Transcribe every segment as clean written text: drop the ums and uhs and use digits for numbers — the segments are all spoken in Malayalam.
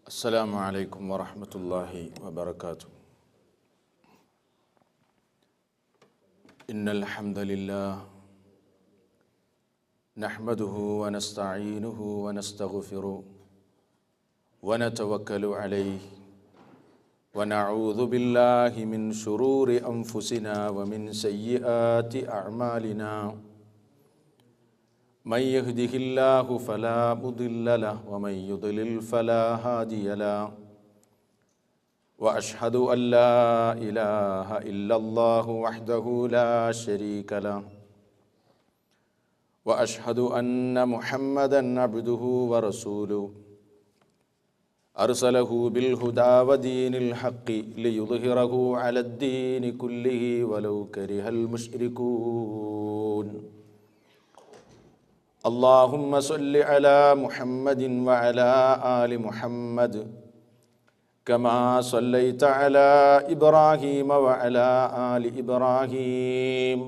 السلام عليكم ورحمة الله وبركاته. إن الحمد لله نحمده ونستعينه ونستغفره ونتوكل عليه ونعوذ بالله من شرور أنفسنا ومن سيئات أعمالنا. من يهده الله فلا مضل له ومن يضلل فلا هادي له. وأشهد أن لا إله إلا الله وحده لا شريك له. وأشهد أن محمدًا عبده ورسوله أرسله بالهدى ودين الحق ليظهره على الدين كله ولو كره المشركون. اللهم صل على محمد وعلى آل محمد كما صليت على إبراهيم وعلى آل إبراهيم.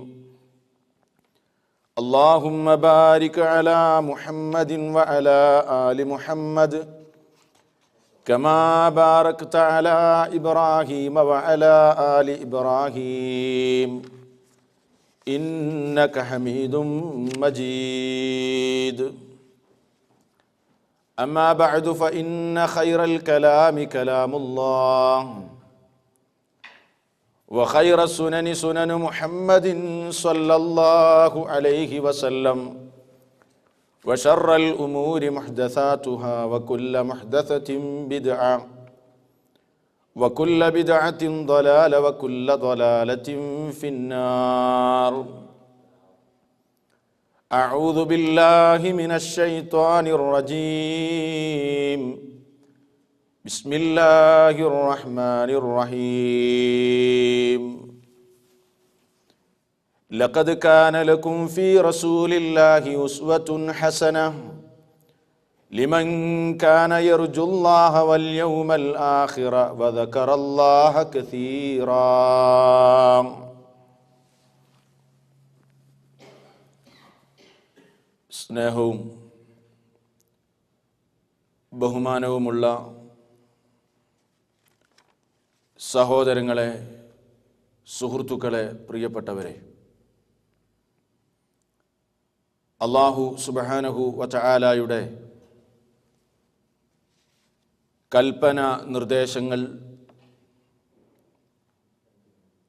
اللهم بارك على محمد وعلى آل محمد كما باركت على إبراهيم وعلى آل إبراهيم إنك حميد مجيد. أما بعد فإن خير الكلام كلام الله وخير السنن سنن محمد صلى الله عليه وسلم وشر الأمور محدثاتها وكل محدثة بدعة وكل بدعة ضلالة وكل ضلالة في النار. أعوذ بالله من الشيطان الرجيم. بسم الله الرحمن الرحيم. لقد كان لكم في رسول الله أسوة حسنة لمن كان يرجو الله واليوم الآخر وذكر الله كثيرا. സ്നേഹവും ബഹുമാനവുമുള്ള സഹോദരങ്ങളെ, സുഹൃത്തുക്കളെ, പ്രിയപ്പെട്ടവരെ, അല്ലാഹു സുബ്ഹാനഹു വതആലയുടെ കൽപ്പന നിർദ്ദേശങ്ങൾ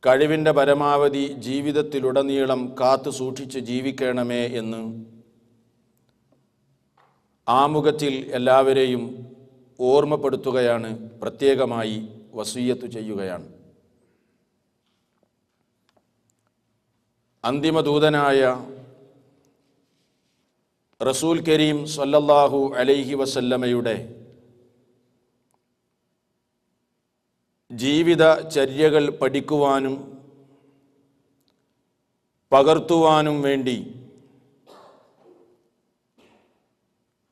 കഴിവിൻ്റെ പരമാവധി ജീവിതത്തിലുടനീളം കാത്തു സൂക്ഷിച്ച് ജീവിക്കണമേ എന്ന് ആമുഖത്തിൽ എല്ലാവരെയും ഓർമ്മപ്പെടുത്തുകയാണ്, പ്രത്യേകമായി വസിയ്യത്ത് ചെയ്യുകയാണ്. അന്തിമദൂതനായ റസൂൽ കരീം സ്വല്ലല്ലാഹു അലൈഹി വസല്ലമയുടെ ജീവിതചര്യകൾ പഠിക്കുവാനും പകർത്തുവാനും വേണ്ടി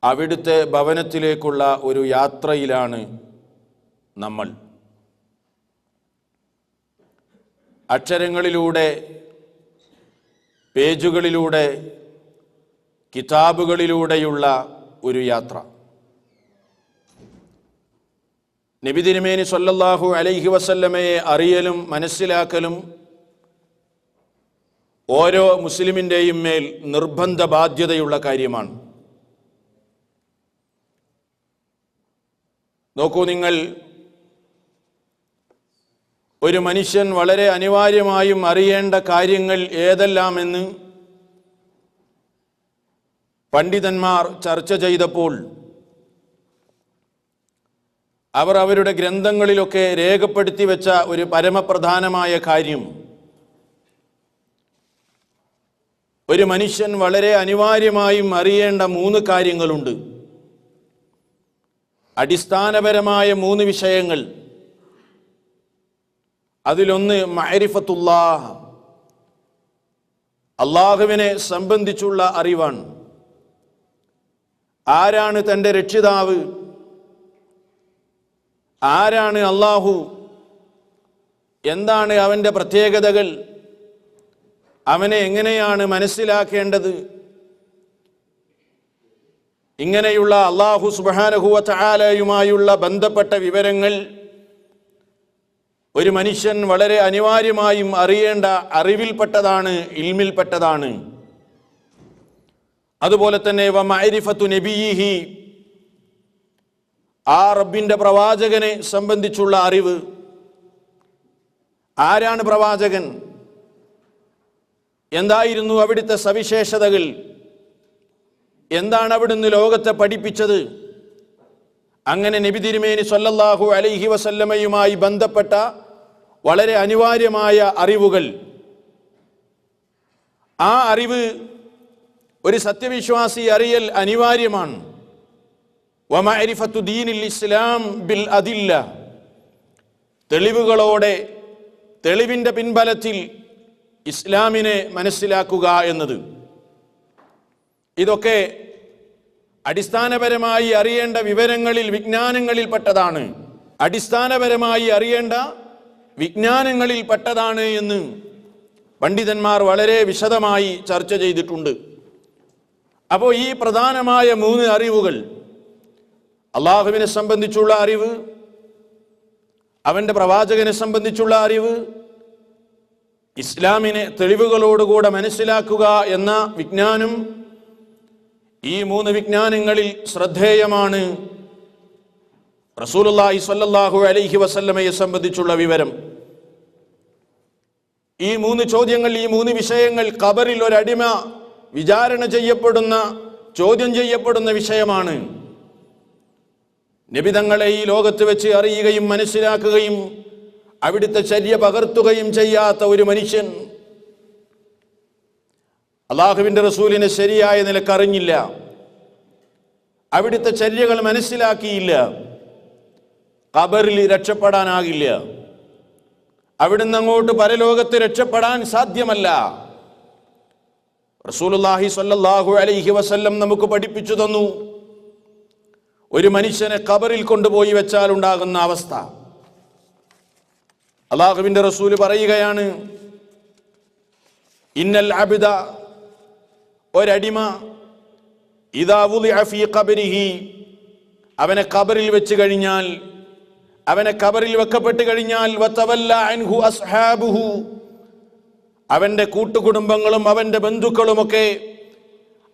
അവിടുത്തെ ഭവനത്തിലേക്കുള്ള ഒരു യാത്രയിലാണ് നമ്മൾ. അക്ഷരങ്ങളിലൂടെ, പേജുകളിലൂടെ, കിതാബുകളിലൂടെയുള്ള ഒരു യാത്ര. നബി തിരുമേനി സ്വല്ലല്ലാഹു അലൈഹി വസല്ലമയെ അറിയലും മനസ്സിലാക്കലും ഓരോ മുസ്ലിമിൻ്റെയും മേൽ നിർബന്ധ ബാധ്യതയുള്ള കാര്യമാണ്. നോക്കൂ, നിങ്ങൾ ഒരു മനുഷ്യൻ വളരെ അനിവാര്യമായും അറിയേണ്ട കാര്യങ്ങൾ ഏതെല്ലാമെന്ന് പണ്ഡിതന്മാർ ചർച്ച ചെയ്തപ്പോൾ അവർ അവരുടെ ഗ്രന്ഥങ്ങളിലൊക്കെ രേഖപ്പെടുത്തി വെച്ച ഒരു പരമപ്രധാനമായ കാര്യം, ഒരു മനുഷ്യൻ വളരെ അനിവാര്യമായും അറിയേണ്ട 3 കാര്യങ്ങളുണ്ട്. അടിസ്ഥാനപരമായ 3 വിഷയങ്ങൾ. അതിലൊന്ന് മഅരിഫത്തുല്ലാഹ്, അള്ളാഹുവിനെ സംബന്ധിച്ചുള്ള അറിവാണ്. ആരാണ് തൻ്റെ രക്ഷിതാവ്? ആരാണ് അള്ളാഹു? എന്താണ് അവൻ്റെ പ്രത്യേകതകൾ? അവനെ എങ്ങനെയാണ് മനസ്സിലാക്കേണ്ടത്? ഇങ്ങനെയുള്ള അല്ലാഹു സുബ്ഹാനഹു വ തആലയുമായുള്ള ബന്ധപ്പെട്ട വിവരങ്ങൾ ഒരു മനുഷ്യൻ വളരെ അനിവാര്യമായും അറിയേണ്ട അറിവിൽപ്പെട്ടതാണ്, ഇൽമിൽപ്പെട്ടതാണ്. അതുപോലെ തന്നെ വ മഅരിഫത്തു നബിയിഹി, ആ റബ്ബിൻ്റെ പ്രവാചകനെ സംബന്ധിച്ചുള്ള അറിവ്. ആരാണ് പ്രവാചകൻ? എന്തായിരുന്നു അവിടുത്തെ സവിശേഷതകൾ? എന്താണ് അവിടുന്ന് ലോകത്തെ പഠിപ്പിച്ചത്? അങ്ങനെ നബി തിരുമേനി സ്വല്ലല്ലാഹു അലൈഹി വസല്ലമയുമായി ബന്ധപ്പെട്ട വളരെ അനിവാര്യമായ അറിവുകൾ. ആ അറിവ് ഒരു സത്യവിശ്വാസി അറിയൽ അനിവാര്യമാണ്. വമഅരിഫത്തു ദീനിൽ ഇസ്ലാം ബിൽ അദില്ല, തെളിവുകളോടെ, തെളിവിൻ്റെ പിൻബലത്തിൽ ഇസ്ലാമിനെ മനസ്സിലാക്കുക എന്നത്. ഇതൊക്കെ അടിസ്ഥാനപരമായി അറിയേണ്ട വിവരങ്ങളിൽ, വിജ്ഞാനങ്ങളിൽ പെട്ടതാണ്. അടിസ്ഥാനപരമായി അറിയേണ്ട വിജ്ഞാനങ്ങളിൽ പെട്ടതാണ് എന്ന് പണ്ഡിതന്മാർ വളരെ വിശദമായി ചർച്ച ചെയ്തിട്ടുണ്ട്. അപ്പോൾ ഈ പ്രധാനമായ 3 അറിവുകൾ, അള്ളാഹുവിനെ സംബന്ധിച്ചുള്ള അറിവ്, അവൻ്റെ പ്രവാചകനെ സംബന്ധിച്ചുള്ള അറിവ്, ഇസ്ലാമിനെ തെളിവുകളോടുകൂടെ മനസ്സിലാക്കുക എന്ന വിജ്ഞാനം, ഈ 3 വിജ്ഞാനങ്ങളിൽ ശ്രദ്ധേയമാണ് റസൂലുള്ളാഹി സ്വല്ലല്ലാഹു അലൈഹി വസല്ലമയെ സംബന്ധിച്ചുള്ള വിവരം. ഈ 3 ചോദ്യങ്ങൾ, ഈ 3 വിഷയങ്ങൾ ഖബറിൽ ഒരടിമ വിചാരണ ചെയ്യപ്പെടുന്ന, ചോദ്യം ചെയ്യപ്പെടുന്ന വിഷയമാണ്. നബി തങ്ങളെ ഈ ലോകത്ത് വെച്ച് അറിയുകയും മനസ്സിലാക്കുകയും അവിടുത്തെ ചര്യ പകർത്തുകയും ചെയ്യാത്ത ഒരു മനുഷ്യൻ, അള്ളാഹുവിൻ്റെ റസൂലിനെ ശരിയായ നിലക്കറിഞ്ഞില്ല, അവിടുത്തെ ചര്യകൾ മനസ്സിലാക്കിയില്ല, ഖബറിൽ രക്ഷപ്പെടാനാകില്ല. അവിടുന്ന് അങ്ങോട്ട് പരലോകത്ത് രക്ഷപ്പെടാൻ സാധ്യമല്ല. റസൂലുള്ളാഹി സ്വല്ലല്ലാഹു അലൈഹി വസല്ലം നമുക്ക് പഠിപ്പിച്ചു തന്നു, ഒരു മനുഷ്യനെ ഖബറിൽ കൊണ്ടുപോയി വെച്ചാൽ ഉണ്ടാകുന്ന അവസ്ഥ. അള്ളാഹുവിൻ്റെ റസൂല് പറയുകയാണ്, ഇന്നൽ അബ്ദ, ഒരടിമ, ഇദാ വുളിഅ ഫീ ഖബരിഹി, അവനെ ഖബറിൽ വെച്ച് കഴിഞ്ഞാൽ, അവനെ ഖബറിൽ വെക്കപ്പെട്ട് കഴിഞ്ഞാൽ, വതവല്ല അൻഹു അസ്ഹാബുഹു, അവൻ്റെ കൂട്ടുകുടുംബങ്ങളും അവൻ്റെ ബന്ധുക്കളുമൊക്കെ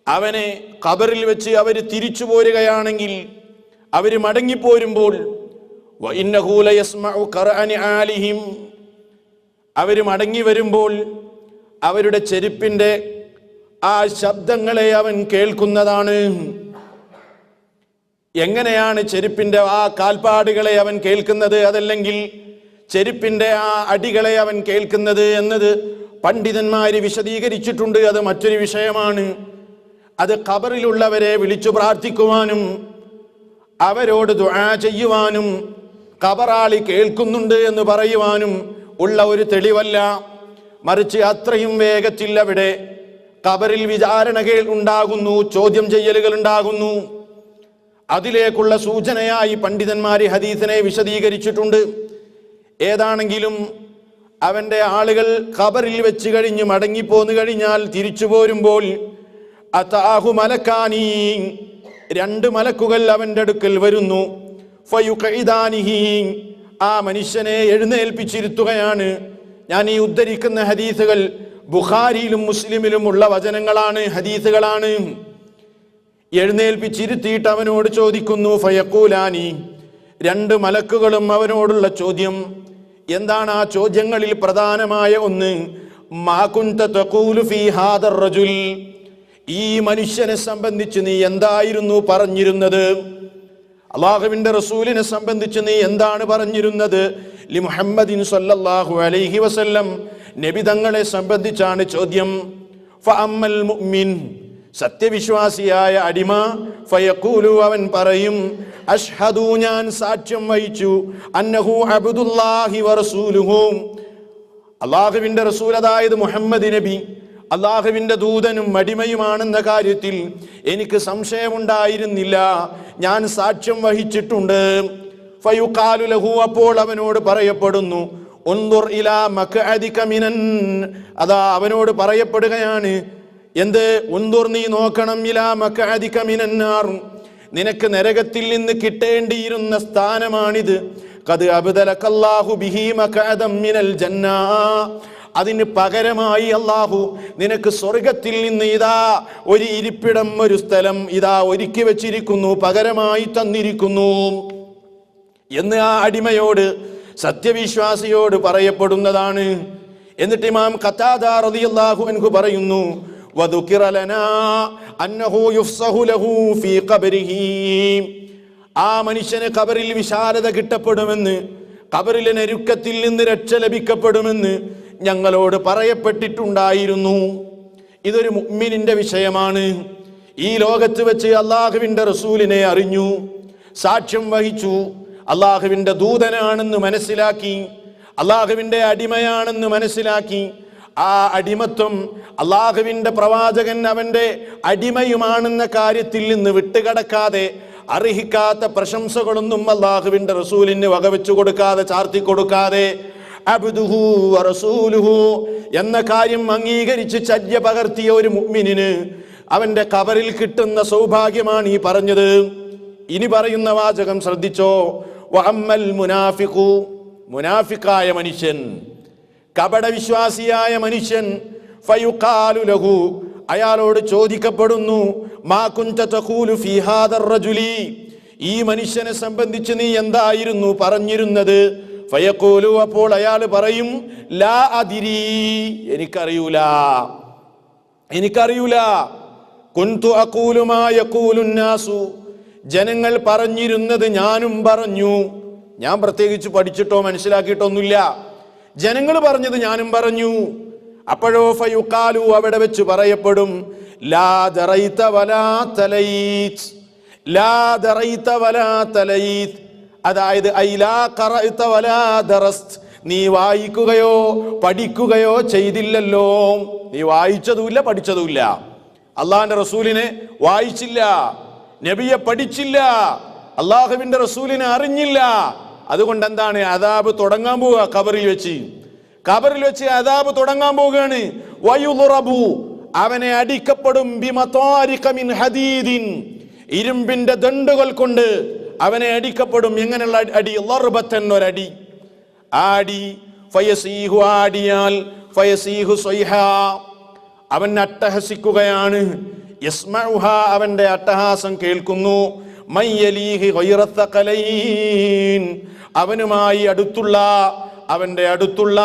അവനെ ഖബറിൽ വെച്ച് അവർ തിരിച്ചു പോരുകയാണെങ്കിൽ, അവർ മടങ്ങിപ്പോരുമ്പോൾ, വഇന്നഹു ലയസ്മഉ ഖർഅനി ആലിഹിം, അവർ മടങ്ങി വരുമ്പോൾ അവരുടെ ചെരുപ്പിൻ്റെ ആ ശബ്ദങ്ങളെ അവൻ കേൾക്കുന്നതാണ്. എങ്ങനെയാണ് ചെരുപ്പിൻ്റെ ആ കാൽപ്പാടുകളെ അവൻ കേൾക്കുന്നത്, അതല്ലെങ്കിൽ ചെരുപ്പിൻ്റെ ആ അടികളെ അവൻ കേൾക്കുന്നത് എന്നത് പണ്ഡിതന്മാര് വിശദീകരിച്ചിട്ടുണ്ട്. അത് മറ്റൊരു വിഷയമാണ്. അത് ഖബറിലുള്ളവരെ വിളിച്ചു പ്രാർത്ഥിക്കുവാനും അവരോട് ദുആ ചെയ്യുവാനും ഖബറാളി കേൾക്കുന്നുണ്ട് എന്ന് പറയുവാനും ഉള്ള ഒരു തെളിവല്ല. മറിച്ച് അത്രയും വേഗത്തിൽ അവിടെ ഖബറിൽ വിചാരണകൾ ഉണ്ടാകുന്നു, ചോദ്യം ചെയ്യലുകൾ ഉണ്ടാകുന്നു. അതിലേക്കുള്ള സൂചനയായി പണ്ഡിതന്മാർ ഹദീസിനെ വിശദീകരിച്ചിട്ടുണ്ട്. ഏതാണെങ്കിലും അവൻ്റെ ആളുകൾ ഖബറിൽ വെച്ച് കഴിഞ്ഞ് മടങ്ങിപ്പോന്നു കഴിഞ്ഞാൽ തിരിച്ചു പോരുമ്പോൾ അതാഹു മലക്കാനി, 2 മലക്കുകൾ അവൻ്റെ അടുക്കൽ വരുന്നു. ഫയുഖഇദാനിഹി, ആ മനുഷ്യനെ എഴുന്നേൽപ്പിച്ചിരുത്തുകയാണ്. ഞാൻ ഈ ഉദ്ധരിക്കുന്ന ഹദീസുകൾ ബുഖാരിയിലും മുസ്ലിമിലും ഉള്ള വചനങ്ങളാണ്, ഹദീസുകളാണ്. എഴുന്നേൽപ്പിച്ചിരുത്തിയിട്ട് അവനോട് ചോദിക്കുന്നു, ഫയഖൂലാനി, 2 മലക്കുകളും അവനോടുള്ള ചോദ്യം എന്താണ്? ആ ചോദ്യങ്ങളിൽ പ്രധാനമായ ഒന്ന്, മാ കുൻത തഖൂലു ഫീ ഹാദർ റജുൽ, ഈ മനുഷ്യനെ സംബന്ധിച്ച് നീ എന്തായിരുന്നു പറഞ്ഞിരുന്നത്? അല്ലാഹുവിൻ്റെ റസൂലിനെ സംബന്ധിച്ച് നീ എന്താണ് പറഞ്ഞിരുന്നത്? ലി മുഹമ്മദിൻ സ്വല്ലല്ലാഹു അലൈഹി വസല്ലം, നബി തങ്ങളെ സംബന്ധിച്ചാണ് ചോദ്യം. ഫഅമ്മൽ മുഅ്മിൻ, സത്യവിശ്വാസിയായ അടിമ, ഫയഖൂലു, അവൻ പറയും, അഷ്ഹദു, ഞാൻ സാക്ഷ്യം വഹിച്ചു, അന്നഹു അബ്ദുല്ലാഹി വറസൂലുഹു, അല്ലാഹുവിൻ്റെ റസൂൽ, അതായത് മുഹമ്മദ് നബി അല്ലാഹുവിൻ്റെ ദൂതനും അടിമയുമാണെന്ന കാര്യത്തിൽ എനിക്ക് സംശയമുണ്ടായിരുന്നില്ല, ഞാൻ സാക്ഷ്യം വഹിച്ചിട്ടുണ്ട്. ഫയുഖാലു ലഹു, അപ്പോൾ അവനോട് പറയപ്പെടുന്നു, ഉൻദുർ ഇലാ മഖഅദിക മിനൻ, അതാ അവനോട് പറയപ്പെടുകയാണ് എന്ത്? ഉൻദുർ, നീ നോക്കണം, ഇലാ മഖഅദിക മിനന്നാർ, നിനക്ക് നരകത്തിൽ നിന്ന് കിട്ടേണ്ടിയിരുന്ന സ്ഥാനമാണിത്. ഖദ് അബ്ദലകല്ലാഹു ബിഹി മഖഅദം മിനൽ ജന്ന, അതിന് പകരമായി അല്ലാഹു നിനക്ക് സ്വർഗത്തിൽ നിന്ന് ഇതാ ഒരു ഇരിപ്പിടം, ഒരു സ്ഥലം ഇതാ ഒരുക്കി വെച്ചിരിക്കുന്നു, പകരമായി തന്നിരിക്കുന്നു എന്ന് ആ അടിമയോട്, സത്യവിശ്വാസിയോട് പറയപ്പെടുന്നതാണ്. എന്നിട്ട് ഇമാം ഖതാദ റളിയല്ലാഹു അൻഹു പറയുന്നു, വദുകിറ ലനാ അന്നഹു യുഫ്സഹു ലഹു ഫീ ഖബരിഹി, ആ മനുഷ്യന് ഖബറിൽ വിശാലത കിട്ടപ്പെടുമെന്ന്, ഖബറിലെ ഞെരുക്കത്തിൽ നിന്ന് രക്ഷ ലഭിക്കപ്പെടുമെന്ന് ഞങ്ങളോട് പറയപ്പെട്ടിട്ടുണ്ടായിരുന്നു. ഇതൊരു മുഅ്മിനിന്റെ വിഷയമാണ്. ഈ ലോകത്ത് വെച്ച് അള്ളാഹുവിന്റെ റസൂലിനെ അറിഞ്ഞു, സാക്ഷ്യം വഹിച്ചു, അള്ളാഹുവിന്റെ ദൂതനാണെന്ന് മനസ്സിലാക്കി, അള്ളാഹുവിന്റെ അടിമയാണെന്ന് മനസ്സിലാക്കി, ആ അടിമത്വം അള്ളാഹുവിന്റെ പ്രവാചകൻ അവന്റെ അടിമയുമാണെന്ന കാര്യത്തിൽ നിന്ന് വിട്ടുകടക്കാതെ, അർഹിക്കാത്ത പ്രശംസകളൊന്നും അള്ളാഹുവിന്റെ റസൂലിന് വകവെച്ചു കൊടുക്കാതെ, ചാർത്തി കൊടുക്കാതെ, അബ്ദുഹു വറസൂലുഹു എന്ന കാര്യം അംഗീകരിച്ച് ചര്യ പകർത്തിയ ഒരു മുഅ്മിനിന് അവന്റെ ഖബറിൽ കിട്ടുന്ന സൗഭാഗ്യമാണ് ഈ പറഞ്ഞത്. ഇനി പറയുന്ന വാചകം ശ്രദ്ധിച്ചോ. വഅമ്മൽ മുനാഫിഖു, മുനാഫിക്കായ മനുഷ്യൻ, കപടവിശ്വാസിയായ മനുഷ്യൻ, ഫയുഖാലു ലഹു, അയാളോട് ചോദിക്കപ്പെടുന്നു, മാ കുൻത തഖൂലു ഫീ ഹാദർ റജുലി, ഈ മനുഷ്യനെ സംബന്ധിച്ച് നീ എന്തായിരുന്നു പറഞ്ഞിരുന്നത്? ഫയഖൂലു, അപ്പോൾ അയാൾ പറയും, ലാ അദിരി, എനിക്കറിയൂല, എനിക്കറിയൂല. കുൻതു അഖൂലു മാ യഖൂലുൻ നാസു, ജനങ്ങൾ പറഞ്ഞിരുന്നത് ഞാനും പറഞ്ഞു, ഞാൻ പ്രത്യേകിച്ച് പഠിച്ചിട്ടോ മനസ്സിലാക്കിയിട്ടൊന്നുമില്ല, ജനങ്ങൾ പറഞ്ഞത് ഞാനും പറഞ്ഞു. അപ്പോഴോ ഫയുഖാലു, അവിടെ വെച്ച് പറയപ്പെടും, ലാ ദറൈത വലാ തലൈത്, ലാ ദറൈത വലാ തലൈത്, അതായത് ഐ ലാ ഖറഅത വലാ ദറസ്ത്, നീ വായിക്കുകയോ പഠിക്കുകയോ ചെയ്തില്ലല്ലോ, നീ വായിച്ചതുമില്ല പഠിച്ചതുമില്ല, അള്ളാഹിന്റെ റസൂലിനെ വായിച്ചില്ല, നബിയെ പഠിച്ചില്ല, അള്ളാഹുവിന്റെ റസൂലിനെ അറിഞ്ഞില്ല. അതുകൊണ്ട് എന്താണ്? അദാബ് തുടങ്ങാൻ പോവുക. ഖബറിൽ വെച്ച് അദാബ് തുടങ്ങാൻ പോവുകയാണ്. വയുദ്റബു, അവനെ അടിക്കപ്പെടും, ബിമതാരിഖ മിൻ ഹദീദിൻ, ഇരുമ്പിന്റെ ദണ്ടുകൾ കൊണ്ട് അവനെ അടിക്കപ്പെടും. എങ്ങനെയുള്ള അടി? ലർബത്തൻ, ഒരടി. ആടി ഫയസീഹു, ആടിയാൽ ഫയസീഹു സ്വൈഹാ, അവൻ അട്ടഹസിക്കുകയാണ്. യസ്മഉഹ, അവന്റെ അട്ടഹാസം കേൾക്കുന്നു. മയ്യലീഹി ഗൈറ തഖലൈൻ, അവനുമായി അടുത്തുള്ള, അവന്റെ അടുത്തുള്ള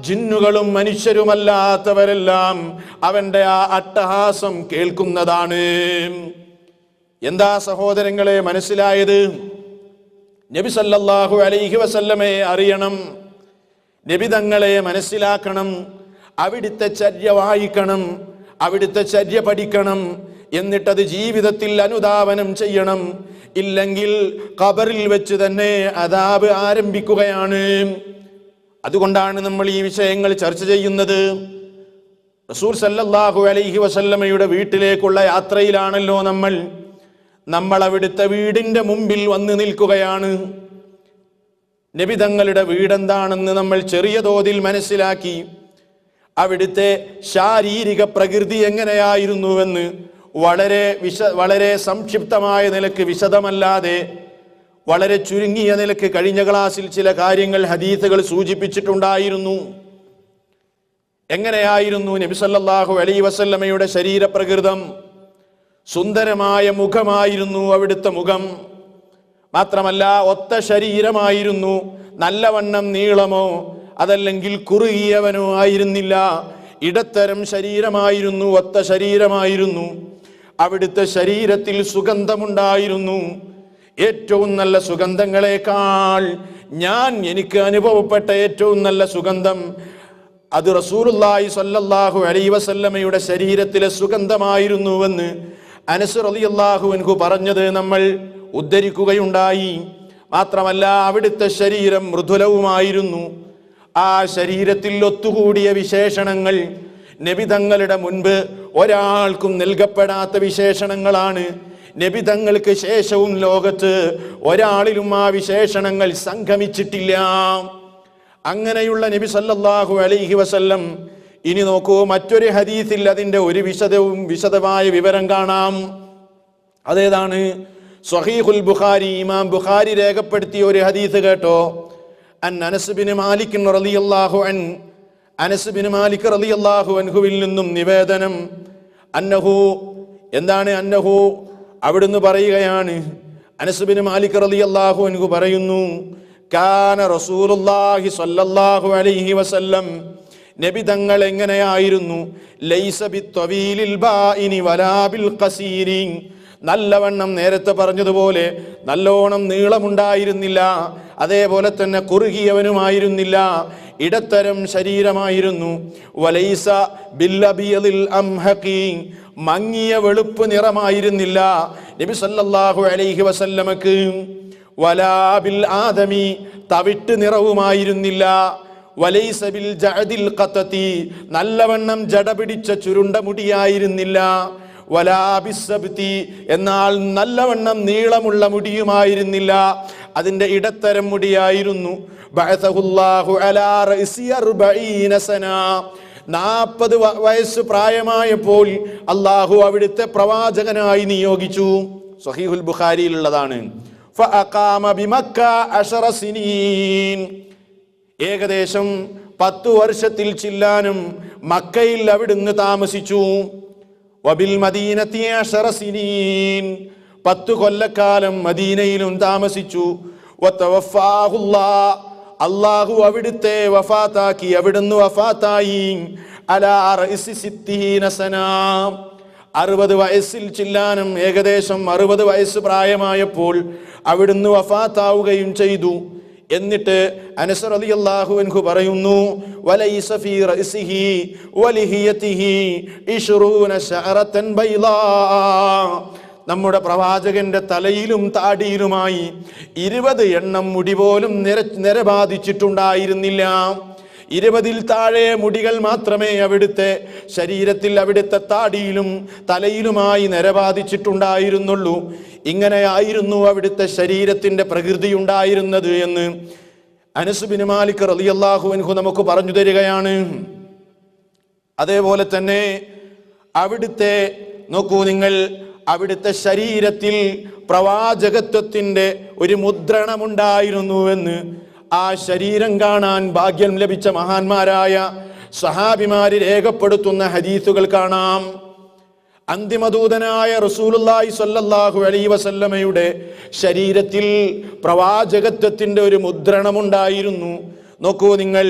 ജിന്നുകളും മനുഷ്യരുമല്ലാത്തവരെല്ലാം അവന്റെ ആ അട്ടഹാസം കേൾക്കുന്നതാണ്. എന്താ സഹോദരങ്ങളെ മനസ്സിലായത്? നബി സല്ലല്ലാഹു അലൈഹി വസല്ലമയെ അറിയണം, നബി തങ്ങളെ മനസ്സിലാക്കണം, അവിടുത്തെ ചര്യ വായിക്കണം, അവിടുത്തെ ചര്യ പഠിക്കണം, എന്നിട്ടത് ജീവിതത്തിൽ അനുധാവനം ചെയ്യണം. ഇല്ലെങ്കിൽ ഖബറിൽ വെച്ച് തന്നെ അദാബ് ആരംഭിക്കുകയാണ്. അതുകൊണ്ടാണ് നമ്മൾ ഈ വിഷയങ്ങൾ ചർച്ച ചെയ്യുന്നത്. റസൂൽ സല്ലല്ലാഹു അലൈഹി വസല്ലമയുടെ വീട്ടിലേക്കുള്ള യാത്രയിലാണല്ലോ നമ്മൾ അവിടുത്തെ വീടിന്റെ മുമ്പിൽ വന്ന് നിൽക്കുകയാണ്. നബി തങ്ങളുടെ വീടെന്താണെന്ന് നമ്മൾ ചെറിയ തോതിൽ മനസ്സിലാക്കി. അവിടുത്തെ ശാരീരിക പ്രകൃതി എങ്ങനെയായിരുന്നുവെന്ന് വളരെ സംക്ഷിപ്തമായ നിലക്ക്, വിശദമല്ലാതെ വളരെ ചുരുങ്ങിയ നിലക്ക് കഴിഞ്ഞ ക്ലാസ്സിൽ ചില കാര്യങ്ങൾ, ഹദീസുകൾ സൂചിപ്പിച്ചിട്ടുണ്ടായിരുന്നു. എങ്ങനെയായിരുന്നു നബി സല്ലല്ലാഹു അലൈഹി വസല്ലമയുടെ ശരീരപ്രകൃതം? സുന്ദരമായ മുഖമായിരുന്നു അവിടുത്തെ മുഖം. മാത്രമല്ല ഒത്ത ശരീരമായിരുന്നു, നല്ലവണ്ണം നീളമോ അതല്ലെങ്കിൽ കുറുകിയവനോ ആയിരുന്നില്ല, ഇടത്തരം ശരീരമായിരുന്നു, ഒത്ത ശരീരമായിരുന്നു. അവിടുത്തെ ശരീരത്തിൽ സുഗന്ധമുണ്ടായിരുന്നു. ഏറ്റവും നല്ല സുഗന്ധങ്ങളെക്കാൾ എനിക്ക് അനുഭവപ്പെട്ട ഏറ്റവും നല്ല സുഗന്ധം അത് റസൂലുള്ളാഹി സ്വല്ലല്ലാഹു അലൈഹി വസല്ലമയുടെ ശരീരത്തിലെ സുഗന്ധമായിരുന്നുവെന്ന് അനസ് റളിയല്ലാഹു അൻഹു പറഞ്ഞത് നമ്മൾ ഉദ്ധരിക്കുകയുണ്ടായി. മാത്രമല്ല അവിടുത്തെ ശരീരം മൃദുലവുമായിരുന്നു. ആ ശരീരത്തിൽ ഒത്തുകൂടിയ വിശേഷണങ്ങൾ നബി തങ്ങളുടെ മുൻപ് ഒരാൾക്കും നൽകപ്പെടാത്ത വിശേഷണങ്ങളാണ്. നബി തങ്ങൾക്ക് ശേഷവും ലോകത്ത് ഒരാളിലും ആ വിശേഷണങ്ങൾ സംഗമിച്ചിട്ടില്ല. അങ്ങനെയുള്ള നബി സല്ലല്ലാഹു അലൈഹി വസല്ലം, ഇനി നോക്കൂ, മറ്റൊരു ഹദീസിൽ അതിൻ്റെ ഒരു വിശദമായ വിവരം കാണാം. അതേതാണ്? സ്വഹീഹുൽ ബുഖാരി, ഇമാം ബുഖാരി രേഖപ്പെടുത്തിയ ഒരു ഹദീസ് കേട്ടോ. അനസ് ബിൻ മാലിക് റളിയല്ലാഹു അൻഹു, അനസ് ബിൻ മാലിക് റളിയല്ലാഹു അൻഹുവിൽ നിന്നും നിവേദനം, അന്നഹു, എന്താണ് അന്നഹു, അവിടുന്ന് പറയുകയാണ്, അനസ് ബിൻ മാലിക് റളിയല്ലാഹു അൻഹു പറയുന്നു, കാന റസൂലുള്ളാഹി സ്വല്ലല്ലാഹു അലൈഹി വസല്ലം, നബി തങ്ങൾ എങ്ങനെയായിരുന്നു, ലൈസ ബിത്വീലിൽ ബാഇനി വലാ ബിൽ ഖസീരി, നല്ലവണ്ണം നേരത്തെ പറഞ്ഞതുപോലെ നല്ലോണം നീളമുണ്ടായിരുന്നില്ല, അതേപോലെ തന്നെ കുറുകിയവനുമായിരുന്നില്ല, ഇടത്തരം ശരീരമായിരുന്നു. വലൈസ ബില്ലബിയദിൽ അംഹഖി, മങ്ങിയ വെളുപ്പ് നിറമായിരുന്നില്ല നബി സല്ലല്ലാഹു അലൈഹി വസല്ലമക്ക്. വലാ ബിൽ ആദമി, തവിട്ട് നിറവുമായിരുന്നില്ല. വലൈസ ബിൽ ജഅദിൽ ഖതതി, നല്ലവണ്ണം ജട പിടിച്ച ചുരുണ്ട മുടിയായിരുന്നില്ല. വലാ ബിസ്സബ്തി, എന്നാൽ നല്ലവണ്ണം നീളമുള്ള മുടിയുമായിരുന്നില്ല, അതിന്റെ ഇടത്തരം മുടിയായിരുന്നു. ബഅസഹുല്ലാഹു അലാ റഅസി 40 സന, 40 വയസ്സ് പ്രായമായപ്പോൾ അല്ലാഹു അവിടുത്തെ പ്രവാചകനായി നിയോഗിച്ചു. സ്വഹീഹുൽ ബുഖാരിയിലുള്ളതാണ്. ഫഅഖാമ ബിമക്ക 10 സിനീൻ, ഏകദേശം 10 വർഷത്തിൽ ചില്ലാനും മക്കയിൽ അവിടുന്ന് താമസിച്ചു. വബിൽ മദീനത്തി 10 സിനീൻ, 10 കൊല്ലക്കാലം മദീനയിലും താമസിച്ചു. വതവഫാഹുല്ലാഹ്, അല്ലാഹു അവിടുത്തെ വഫാത്താക്കി, അവിടുന്ന് വഫാത്തായി. അലാ റഅസി 60 സന, 60 വയസ്സിൽ ചില്ലാനും ഏകദേശം 60 വയസ്സ് പ്രായമായപ്പോൾ അവിടുന്ന് വഫാത്താവുകയും ചെയ്തു. എന്നിട്ട് അനസ് റളിയല്ലാഹു അൻഹു പറയുന്നു, വലൈസ ഫീ റഅസിഹി വലിഹിയതിഹി 20 ശഅറതൻ ബൈളാ, നമ്മുടെ പ്രവാചകന്റെ തലയിലും താടിയിലുമായി 20 എണ്ണം മുടി പോലും നിരബാധിച്ചിട്ടുണ്ടായിരുന്നില്ല. 20-ൽ താഴെ മുടികൾ മാത്രമേ അവിടുത്തെ ശരീരത്തിൽ, അവിടുത്തെ താടിയിലും തലയിലുമായി നിരബാധിച്ചിട്ടുണ്ടായിരുന്നുള്ളൂ. ഇങ്ങനെയായിരുന്നു അവിടുത്തെ ശരീരത്തിന്റെ പ്രകൃതി ഉണ്ടായിരുന്നത് എന്ന് അനസ് ബിൻ മാലിക് റളിയല്ലാഹു അൻഹു നമുക്ക് പറഞ്ഞു തരികയാണ്. അതേപോലെ തന്നെ അവിടുത്തെ നോക്കൂ നിങ്ങൾ, അവിടുത്തെ ശരീരത്തിൽ പ്രവാചകത്വത്തിന്റെ ഒരു മുദ്രണമുണ്ടായിരുന്നുവെന്ന് ആ ശരീരം കാണാൻ ഭാഗ്യം ലഭിച്ച മഹാന്മാരായ സഹാബിമാര് രേഖപ്പെടുത്തുന്ന ഹദീസുകൾ കാണാം. അന്തിമദൂതനായ റസൂലുള്ളാഹി സ്വല്ലല്ലാഹു അലൈഹി വസല്ലമയുടെ ശരീരത്തിൽ പ്രവാചകത്വത്തിന്റെ ഒരു മുദ്രണമുണ്ടായിരുന്നു. നോക്കൂ നിങ്ങൾ,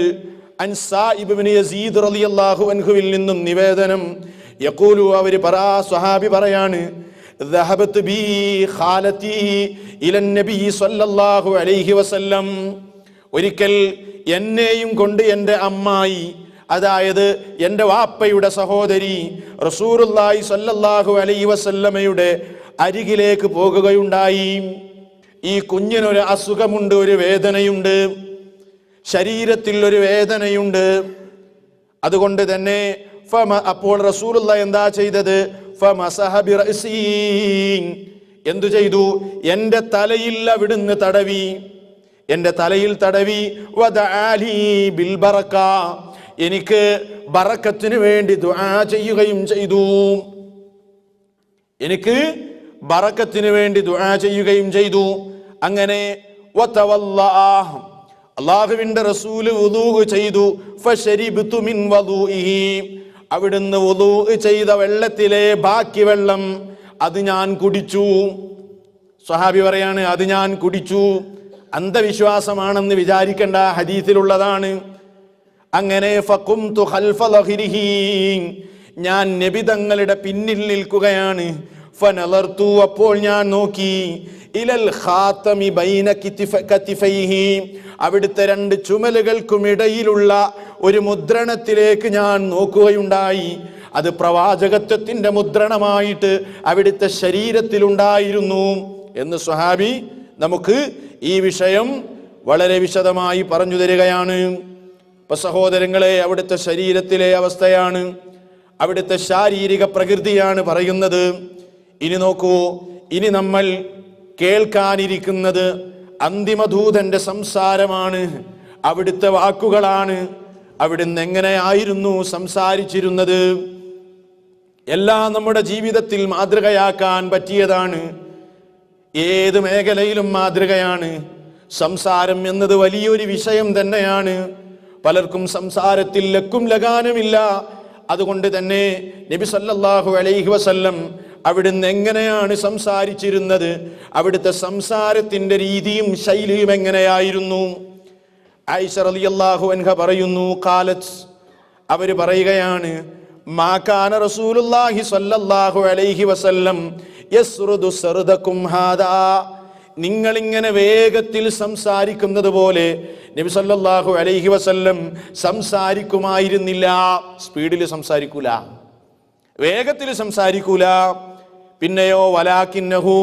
അൻസാഇബ് ഇബ്നു യസീദ് റളിയല്ലാഹു അൻഹുവിൽ നിന്നും നിവേദനം, യഖൂലു, അവർ സ്വഹാബി പറയാണ്, ദഹബത് ബി ഖാലതി ഇലൻ നബി സ്വല്ലല്ലാഹു അലൈഹി വസല്ലം, ഒരിക്കൽ എന്നെയും കൊണ്ട് എൻ്റെ അമ്മായി, അതായത് എൻ്റെ വാപ്പയുടെ സഹോദരി റസൂലുള്ളാഹി സ്വല്ലല്ലാഹു അലൈഹി വസല്ലമയുടെ അരികിലേക്ക് പോകുകയുണ്ടായി. ഈ കുഞ്ഞിനൊരു അസുഖമുണ്ട്, ഒരു വേദനയുണ്ട്, ശരീരത്തിൽ ഒരു വേദനയുണ്ട്. അതുകൊണ്ട് തന്നെ അപ്പോൾ റസൂലുള്ളാഹി എന്താ ചെയ്തത്, ഫമസഹ ബിറഅസി, എന്തു ചെയ്തു, എൻ്റെ തലയിൽ അവിടുന്ന് തടവി, എൻ്റെ തലയിൽ തടവി. വദഅലി ബിൽ ബറക, എനിക്ക് ബറക്കത്തിന് വേണ്ടി ദുആ ചെയ്യുകയും ചെയ്തു, എനിക്ക് ബറക്കത്തിന് വേണ്ടി ദുആ ചെയ്യുകയും ചെയ്തു. അങ്ങനെ വതവല്ലഅ, അല്ലാഹുവിന്റെ റസൂൽ വുളൂ ചെയ്തു. ഫശരിബ്തു മിൻ വദൂഇഹി, അവിടുന്ന് വുളൂ ചെയ്ത വെള്ളത്തിലെ ബാക്കി വെള്ളം അത് ഞാൻ കുടിച്ചു. സ്വഹാബി പറയാണ്, അത് ഞാൻ കുടിച്ചു. അന്ധവിശ്വാസമാണെന്ന് വിചാരിക്കേണ്ട, ഹദീസിലുള്ളതാണ്. അങ്ങനെ ഫഖുംതു ഖൽഫ ലഹിരിഹി, ഞാൻ നബി തങ്ങളുടെ പിന്നിൽ നിൽക്കുകയാണ്. ഫനളർതു, അപ്പോൾ ഞാൻ നോക്കി. ഇലൽ ഖാതമി ബൈന കതിഫൈഹി, അവിടുത്തെ 2 ചുമലുകൾക്കുമിടയിലുള്ള ഒരു മുദ്രണത്തിലേക്ക് ഞാൻ നോക്കുകയുണ്ടായി. അത് പ്രവാചകത്വത്തിന്റെ മുദ്രണമായിട്ട് അവിടുത്തെ ശരീരത്തിലുണ്ടായിരുന്നു എന്ന് സ്വഹാബി നമുക്ക് ഈ വിഷയം വളരെ വിശദമായി പറഞ്ഞു തരികയാണ്. ഇപ്പൊ സഹോദരങ്ങളെ, അവിടുത്തെ ശരീരത്തിലെ അവസ്ഥയാണ്, അവിടുത്തെ ശാരീരിക പ്രകൃതിയാണ് പറയുന്നത്. ഇനി നോക്കൂ, ഇനി നമ്മൾ കേൾക്കാനിരിക്കുന്നത് അന്തിമദൂതന്റെ സംസാരമാണ്, അവിടുത്തെ വാക്കുകളാണ്. അവിടുന്ന് എങ്ങനെയായിരുന്നു സംസാരിച്ചിരുന്നത്, എല്ലാം നമ്മുടെ ജീവിതത്തിൽ മാതൃകയാക്കാൻ പറ്റിയതാണ്. ഏത് മേഖലയിലും മാതൃകയാണ്. സംസാരം എന്നത് വലിയൊരു വിഷയം തന്നെയാണ്. പലർക്കും സംസാരത്തിൽ ലക്കും ലഗാനുമില്ല. അതുകൊണ്ട് തന്നെ നബി സല്ലല്ലാഹു അലൈഹി വസല്ലം അവിടുന്ന് എങ്ങനെയാണ് സംസാരിച്ചിരുന്നത്, അവിടുത്തെ സംസാരത്തിന്റെ രീതിയും ശൈലിയും എങ്ങനെയായിരുന്നു? ആയിഷ റളിയല്ലാഹു അൻഹ പറയുന്നു, ഖാലത്ത്, അവര് പറയുകയാണ്, മാ കാന റസൂലുള്ളാഹി സ്വല്ലല്ലാഹു അലൈഹി വസല്ലം യസ്റുദു സർദകും ഹാദാ, നിങ്ങളിങ്ങനെ വേഗത്തിൽ സംസാരിക്കുന്നത് പോലെ നബി സല്ലല്ലാഹു അലൈഹി വസല്ലം സംസാരിക്കുമായിരുന്നില്ല. സ്പീഡിൽ സംസാരിക്കൂല, വേഗത്തിൽ സംസാരിക്കൂല. പിന്നെയോ വലാകിന്നഹു,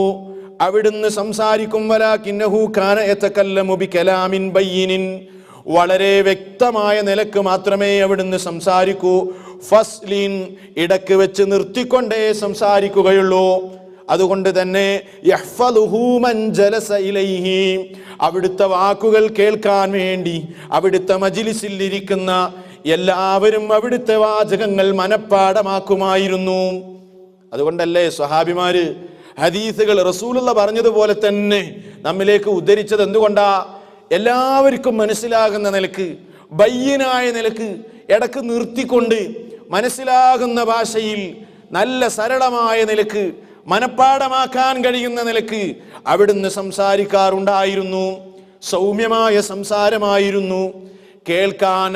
അവിടുന്ന് സംസാരിക്കും, വലാകിന്നഹു കാന യതകല്ലമു ബികലാമിൻ ബയ്യിനിൻ, വളരെ വ്യക്തമായ നിലക്ക് മാത്രമേ അവിടുന്ന് സംസാരിക്കൂ. ഫസ്ലിൻ, ഇടക്ക് വെച്ച് നിർത്തിക്കൊണ്ടേ സംസാരിക്കുകയുള്ളൂ. അതുകൊണ്ട് തന്നെ യഹ്ഫളുഹു മൻ ജലസ ഇലൈഹി, അവിടുത്തെ വാക്കുകൾ കേൾക്കാൻ വേണ്ടി അവിടുത്തെ മജ്ലിസിൽ ഇരിക്കുന്ന എല്ലാവരും അവിടുത്തെ വാചകങ്ങൾ മനഃപ്പാഠമാക്കുമായിരുന്നു. അതുകൊണ്ടല്ലേ സ്വഹാബിമാര് ഹദീസുകൾ റസൂലുള്ള പറഞ്ഞതുപോലെ തന്നെ നമ്മിലേക്ക് ഉദ്ധരിച്ചത്? എന്തുകൊണ്ടാ? എല്ലാവർക്കും മനസ്സിലാകുന്ന നിലക്ക്, ബയ്യനായ നിലക്ക്, ഇടക്ക് നിർത്തിക്കൊണ്ട് മനസ്സിലാകുന്ന ഭാഷയിൽ നല്ല സരളമായ നിലക്ക് മനഃപ്പാഠമാക്കാൻ കഴിയുന്ന നിലക്ക് അവിടുന്ന് സംസാരിക്കാറുണ്ടായിരുന്നു. സൗമ്യമായ സംസാരമായിരുന്നു. കേൾക്കാൻ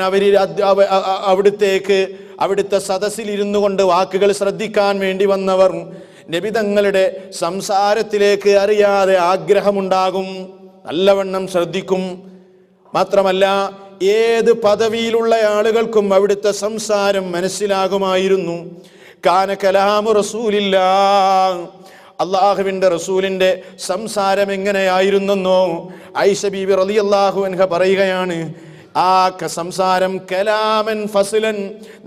അവിടുത്തെ സദസ്സിൽ ഇരുന്നു കൊണ്ട് വാക്കുകൾ ശ്രദ്ധിക്കാൻ വേണ്ടി വന്നവർ നബി തങ്ങളുടെ സംസാരത്തിലേക്ക് അറിയാതെ ആഗ്രഹമുണ്ടാകും, നല്ലവണ്ണം ശ്രദ്ധിക്കും. മാത്രമല്ല ഏത് പദവിയിലുള്ള ആളുകൾക്കും അവിടുത്തെ സംസാരം മനസ്സിലാകുമായിരുന്നു. കാന കലാമു റസൂലില്ലാഹ്, അള്ളാഹുവിന്റെ റസൂലിന്റെ സംസാരം എങ്ങനെയായിരുന്നെന്നോ ആയിഷ ബീബി റളിയല്ലാഹു അൻഹ പറയുകയാണ്, ആ സംസാരം കലാമൻ ഫസ്ലൻ,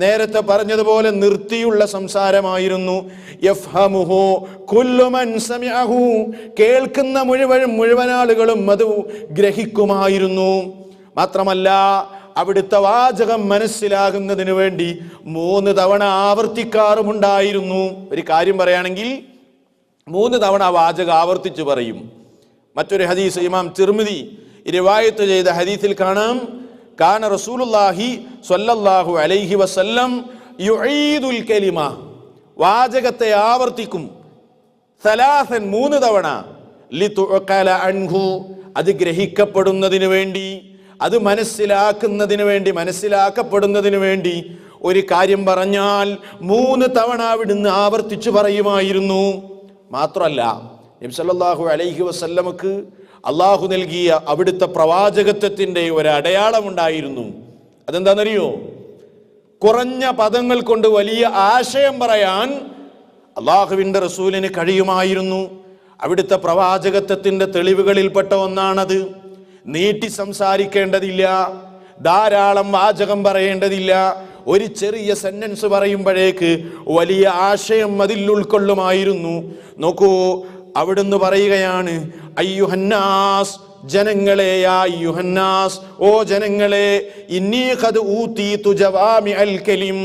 നേരത്തെ പറഞ്ഞതുപോലെ നിർത്തിയുള്ള സംസാരമായിരുന്നു. യഫ്ഹമുഹു കുല്ലു മൻ സമിഅഹു, കേൾക്കുന്ന മുഴുവൻ ആളുകളും അത് ഗ്രഹിക്കുമായിരുന്നു. മാത്രമല്ല അവിടുത്തെ വാചകം മനസ്സിലാകുന്നതിന് വേണ്ടി 3 തവണ ആവർത്തിക്കാറുമുണ്ടായിരുന്നു. ഒരു കാര്യം പറയുകയാണെങ്കിൽ 3 തവണ വാചകം ആവർത്തിച്ചു പറയും. മറ്റൊരു ഹദീസ് ഇമാം തിർമിദി റിവായത്ത് ചെയ്ത ഹദീസിൽ കാണാം, കാന റസൂലുള്ളാഹി സ്വല്ലല്ലാഹു അലൈഹി വസല്ലം യുഈദുൽ കലിമ, വാചകത്തെ ആവർത്തിക്കും. സലാസൻ, 3 തവണ. ലിതുഖല അൻഹു, അത് ഗ്രഹിക്കപ്പെടുന്നതിന് വേണ്ടി, അത് മനസ്സിലാക്കപ്പെടുന്നതിന് വേണ്ടി ഒരു കാര്യം പറഞ്ഞാൽ 3 തവണ അവിടുന്ന് ആവർത്തിച്ചു പറയുമായിരുന്നു. മാത്രമല്ല നബി സല്ലല്ലാഹു അലൈഹി വസല്ലമക്ക് അള്ളാഹു നൽകിയ അവിടുത്തെ പ്രവാചകത്വത്തിന്റെ ഒരു അടയാളമുണ്ടായിരുന്നു. അതെന്താണെന്നറിയോ? കുറഞ്ഞ പദങ്ങൾ കൊണ്ട് വലിയ ആശയം പറയാൻ അള്ളാഹുവിന്റെ റസൂലിന് കഴിയുമായിരുന്നു. അവിടുത്തെ പ്രവാചകത്വത്തിന്റെ തെളിവുകളിൽപ്പെട്ട ഒന്നാണത്. നീട്ടി സംസാരിക്കേണ്ടതില്ല, ധാരാളം വാചകം പറയേണ്ടതില്ല. ഒരു ചെറിയ സെന്റൻസ് പറയുമ്പോഴേക്ക് വലിയ ആശയം അതിൽ ഉൾക്കൊള്ളുമായിരുന്നു. നോക്കൂ, അവിടുന്ന് പറയുകയാണ്, അയ്യുഹന്നാസ്, ജനങ്ങളെ, യാ അയ്യുഹന്നാസ്, ഓ ജനങ്ങളെ, ഇന്നി ഖദ് ഊതീതു ജവാമിഅൽ കലിം,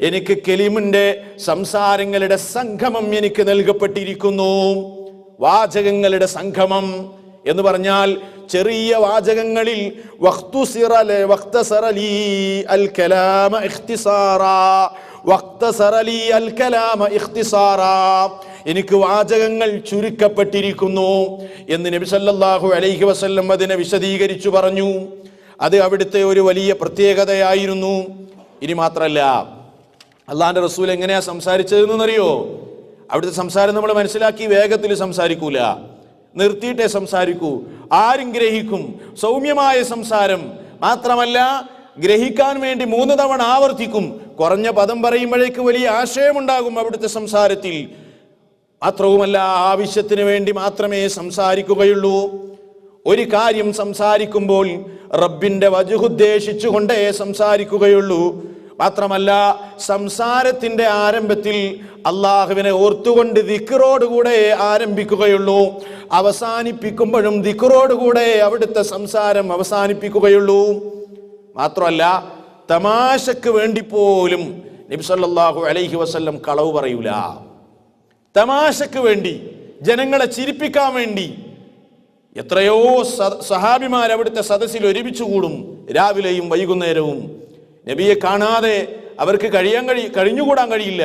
എനിക്ക് കലിമിന്റെ സംസാരങ്ങളുടെ സംഗമം എനിക്ക് നൽകപ്പെട്ടിരിക്കുന്നു. വാചകങ്ങളുടെ സംഗമം എന്ന് പറഞ്ഞാൽ ചെറിയ വാചകങ്ങളിൽ എനിക്ക് വാചകങ്ങൾ ചുരുക്കപ്പെട്ടിരിക്കുന്നു എന്ന് നബി സല്ലല്ലാഹു അലൈഹി വസല്ലം അതിനെ വിശദീകരിച്ചു പറഞ്ഞു. അത് അവിടുത്തെ ഒരു വലിയ പ്രത്യേകതയായിരുന്നു. ഇനി മാത്രമല്ല, അള്ളാഹിന്റെ റസൂൽ എങ്ങനെയാ സംസാരിച്ചതെന്നറിയോ? അവിടുത്തെ സംസാരം നമ്മൾ മനസ്സിലാക്കി വേഗത്തിൽ സംസാരിക്കൂല, നിർത്തിയിട്ടേ സംസാരിക്കൂ. ആരും ഗ്രഹിക്കും. സൗമ്യമായ സംസാരം. മാത്രമല്ല ഗ്രഹിക്കാൻ വേണ്ടി 3 തവണ ആവർത്തിക്കും. കുറഞ്ഞ പദം പറയുമ്പോഴേക്ക് വലിയ ആശയമുണ്ടാകും അവിടുത്തെ സംസാരത്തിൽ. മാത്രവുമല്ല ആവശ്യത്തിന് വേണ്ടി മാത്രമേ സംസാരിക്കുകയുള്ളൂ. ഒരു കാര്യം സംസാരിക്കുമ്പോൾ റബ്ബിന്റെ വജ്ഹ് ഉദ്ദേശിച്ചുകൊണ്ടേ സംസാരിക്കുകയുള്ളൂ. മാത്രമല്ല സംസാരത്തിന്റെ ആരംഭത്തിൽ അള്ളാഹുവിനെ ഓർത്തുകൊണ്ട് ദിക്റോടുകൂടെ ആരംഭിക്കുകയുള്ളൂ. അവസാനിപ്പിക്കുമ്പോഴും ദിക്റോടുകൂടെ അവിടുത്തെ സംസാരം അവസാനിപ്പിക്കുകയുള്ളൂ. മാത്രമല്ല തമാശക്ക് വേണ്ടി പോലും നബി സല്ലല്ലാഹു അലൈഹി വസല്ലം കളവ് പറയൂല. തമാശക്ക് വേണ്ടി ജനങ്ങളെ ചിരിപ്പിക്കാൻ വേണ്ടി എത്രയോ സഹാബിമാർ അവിടുത്തെ സദസ്സിൽ ഒരുമിച്ച് കൂടും, രാവിലെയും വൈകുന്നേരവും. നബിയെ കാണാതെ അവർക്ക് കഴിഞ്ഞുകൂടാൻ കഴിയില്ല.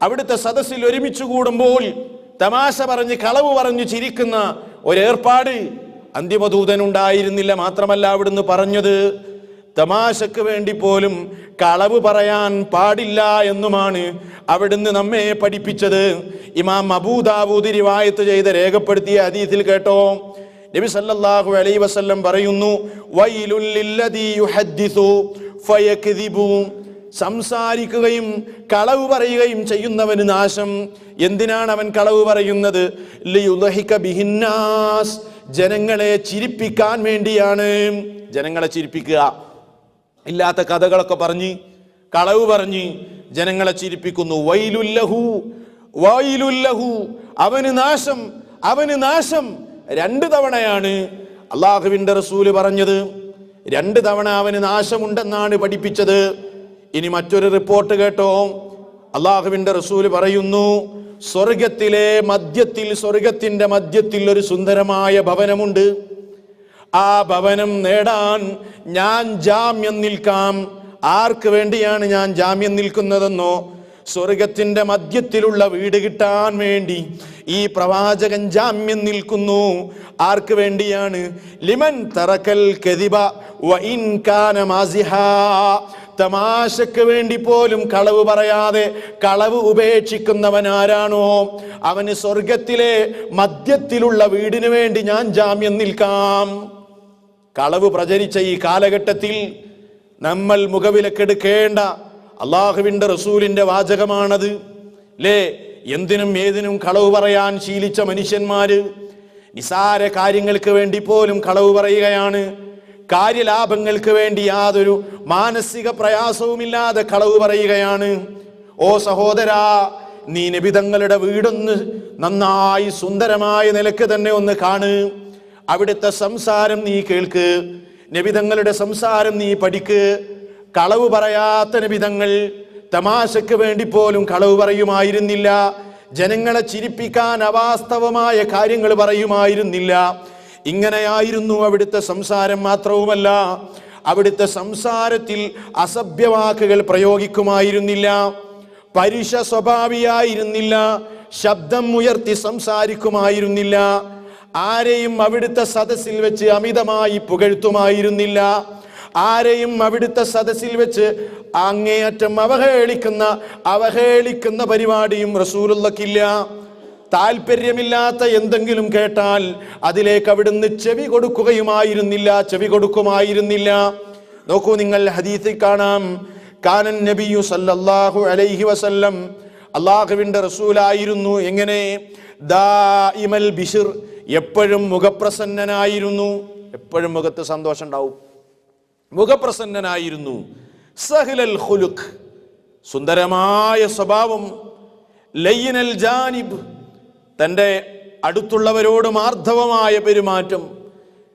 അവിടുത്തെ സദസ്സിൽ ഒരുമിച്ച് കൂടുമ്പോൾ തമാശ പറഞ്ഞ് കളവ് പറഞ്ഞ് ചിരിക്കുന്ന ഒരേർപ്പാട് അന്തിമദൂതനുണ്ടായിരുന്നില്ല. മാത്രമല്ല അവിടുന്ന് പറഞ്ഞത് തമാശക്ക് വേണ്ടി പോലും കളവ് പറയാൻ പാടില്ല എന്നുമാണ് അവിടുന്ന് നമ്മെ പഠിപ്പിച്ചത്. ഇമാം അബൂ ദാവൂദ് റിവായത്ത് ചെയ്ത് രേഖപ്പെടുത്തിയ ഹദീസിൽ കേട്ടോ, നബി സല്ലല്ലാഹു അലൈഹി വസല്ലം പറയുന്നു, വൈലുൽ ലില്ലദീ യുഹദ്ദിസു ഫയക്ദിബു, സംസാരിക്കുകയും കളവ് പറയുകയും ചെയ്യുന്നവന് നാശം. എന്തിനാണ് അവൻ കളവ് പറയുന്നത്? ലിയുദ്ഹിക ബിഹിന്നാസ്, ജനങ്ങളെ ചിരിപ്പിക്കാൻ വേണ്ടിയാണ്. ജനങ്ങളെ ചിരിപ്പിക്കുക, ഇല്ലാത്ത കഥകളൊക്കെ പറഞ്ഞ് കളവ് പറഞ്ഞ് ജനങ്ങളെ ചിരിപ്പിക്കുന്നു. വൈലുല്ലഹു വൈലുല്ലഹു, അവന് നാശം, അവന് നാശം. 2 തവണയാണ് അള്ളാഹുവിന്റെ റസൂല് പറഞ്ഞത്. 2 തവണ അവന് നാശമുണ്ടെന്നാണ് പഠിപ്പിച്ചത്. ഇനി മറ്റൊരു റിപ്പോർട്ട് കേട്ടോ, അള്ളാഹുവിന്റെ റസൂല് പറയുന്നു, സ്വർഗത്തിന്റെ മധ്യത്തിൽ ഒരു സുന്ദരമായ ഭവനമുണ്ട്. ആ ഭവനം നേടാൻ ഞാൻ ജാമ്യം നിൽക്കാം. ആർക്ക് വേണ്ടിയാണ് ഞാൻ ജാമ്യം നിൽക്കുന്നതെന്നോ? സ്വർഗത്തിന്റെ മധ്യത്തിലുള്ള വീട് കിട്ടാൻ വേണ്ടി ഈ പ്രവാചകൻ ജാമ്യം നിൽക്കുന്നു. ആർക്ക് വേണ്ടിയാണ്? ലിമൻ തറക്കൽ കദിബ വ ഇൻ കാന മാസിഹാ, തമാശക്ക് വേണ്ടി പോലും കളവ് പറയാതെ കളവ് ഉപേക്ഷിക്കുന്നവൻ ആരാണോ അവന് സ്വർഗത്തിലെ മധ്യത്തിലുള്ള വീടിന് വേണ്ടി ഞാൻ ജാമ്യം നിൽക്കാം. കളവ് പ്രചരിച്ച ഈ കാലഘട്ടത്തിൽ നമ്മൾ മുഖവിലക്കെടുക്കേണ്ട അള്ളാഹുവിന്റെ റസൂലിന്റെ വാചകമാണത് ലേ. എന്തിനും ഏതിനും കളവ് പറയാൻ ശീലിച്ച മനുഷ്യന്മാര് നിസാര കാര്യങ്ങൾക്ക് വേണ്ടി പോലും കളവ് പറയുകയാണ്. കാര്യലാഭങ്ങൾക്ക് വേണ്ടി യാതൊരു മാനസിക പ്രയാസവുമില്ലാതെ കളവ് പറയുകയാണ്. ഓ സഹോദരാ, നീ നബി തങ്ങളുടെ വീടൊന്ന് നന്നായി സുന്ദരമായ നിലക്ക് തന്നെ ഒന്ന് കാണ്. അവിടുത്തെ സംസാരം നീ കേൾക്ക്, നബി തങ്ങളുടെ സംസാരം നീ പഠിക്ക്. കളവ് പറയാത്ത നബി തങ്ങൾ തമാശക്ക് വേണ്ടി പോലും കളവ് പറയുമായിരുന്നില്ല. ജനങ്ങളെ ചിരിപ്പിക്കാൻ അവാസ്തവമായ കാര്യങ്ങൾ പറയുമായിരുന്നില്ല. ഇങ്ങനെയായിരുന്നു അവിടുത്തെ സംസാരം. മാത്രവുമല്ല, അവിടുത്തെ സംസാരത്തിൽ അസഭ്യവാക്കുകൾ പ്രയോഗിക്കുമായിരുന്നില്ല. പരുഷ സ്വഭാവിയായിരുന്നില്ല. ശബ്ദം ഉയർത്തി സംസാരിക്കുമായിരുന്നില്ല. ആരെയും അവിടുത്തെ സദസ്സിൽ വെച്ച് അമിതമായി പുകഴ്ത്തുമായിരുന്നില്ല. ആരെയും അവിടുത്തെ സദസ്സിൽ വെച്ച് അങ്ങേയറ്റം അവഹേളിക്കുന്ന പരിപാടിയും റസൂലുള്ളാഹിക്കില്ല. താല്പര്യമില്ലാത്ത എന്തെങ്കിലും കേട്ടാൽ അതിലേക്ക് അവിടുന്ന് ചെവി കൊടുക്കുമായിരുന്നില്ല. നോക്കൂ, നിങ്ങൾ ഹദീസിൽ കാണാം, കാനൻ നബിയു സല്ലല്ലാഹു അലൈഹി വസല്ലം, അള്ളാഹുവിന്റെ റസൂലായിരുന്നു എങ്ങനെ? ദാഇമൽ ബിശ്ർ, എപ്പോഴും മുഖപ്രസന്നനായിരുന്നു. എപ്പോഴും മുഖത്ത് സന്തോഷം ഉണ്ടാവും, മുഖപ്രസന്നനായിരുന്നു. സഹ്ലൽ ഖുലുഖ്, സുന്ദരമായ സ്വഭാവം. ലയ്യിനൽ ജാനിബ്, തൻ്റെ അടുത്തുള്ളവരോട് മാർദ്ദവമായ പെരുമാറ്റം.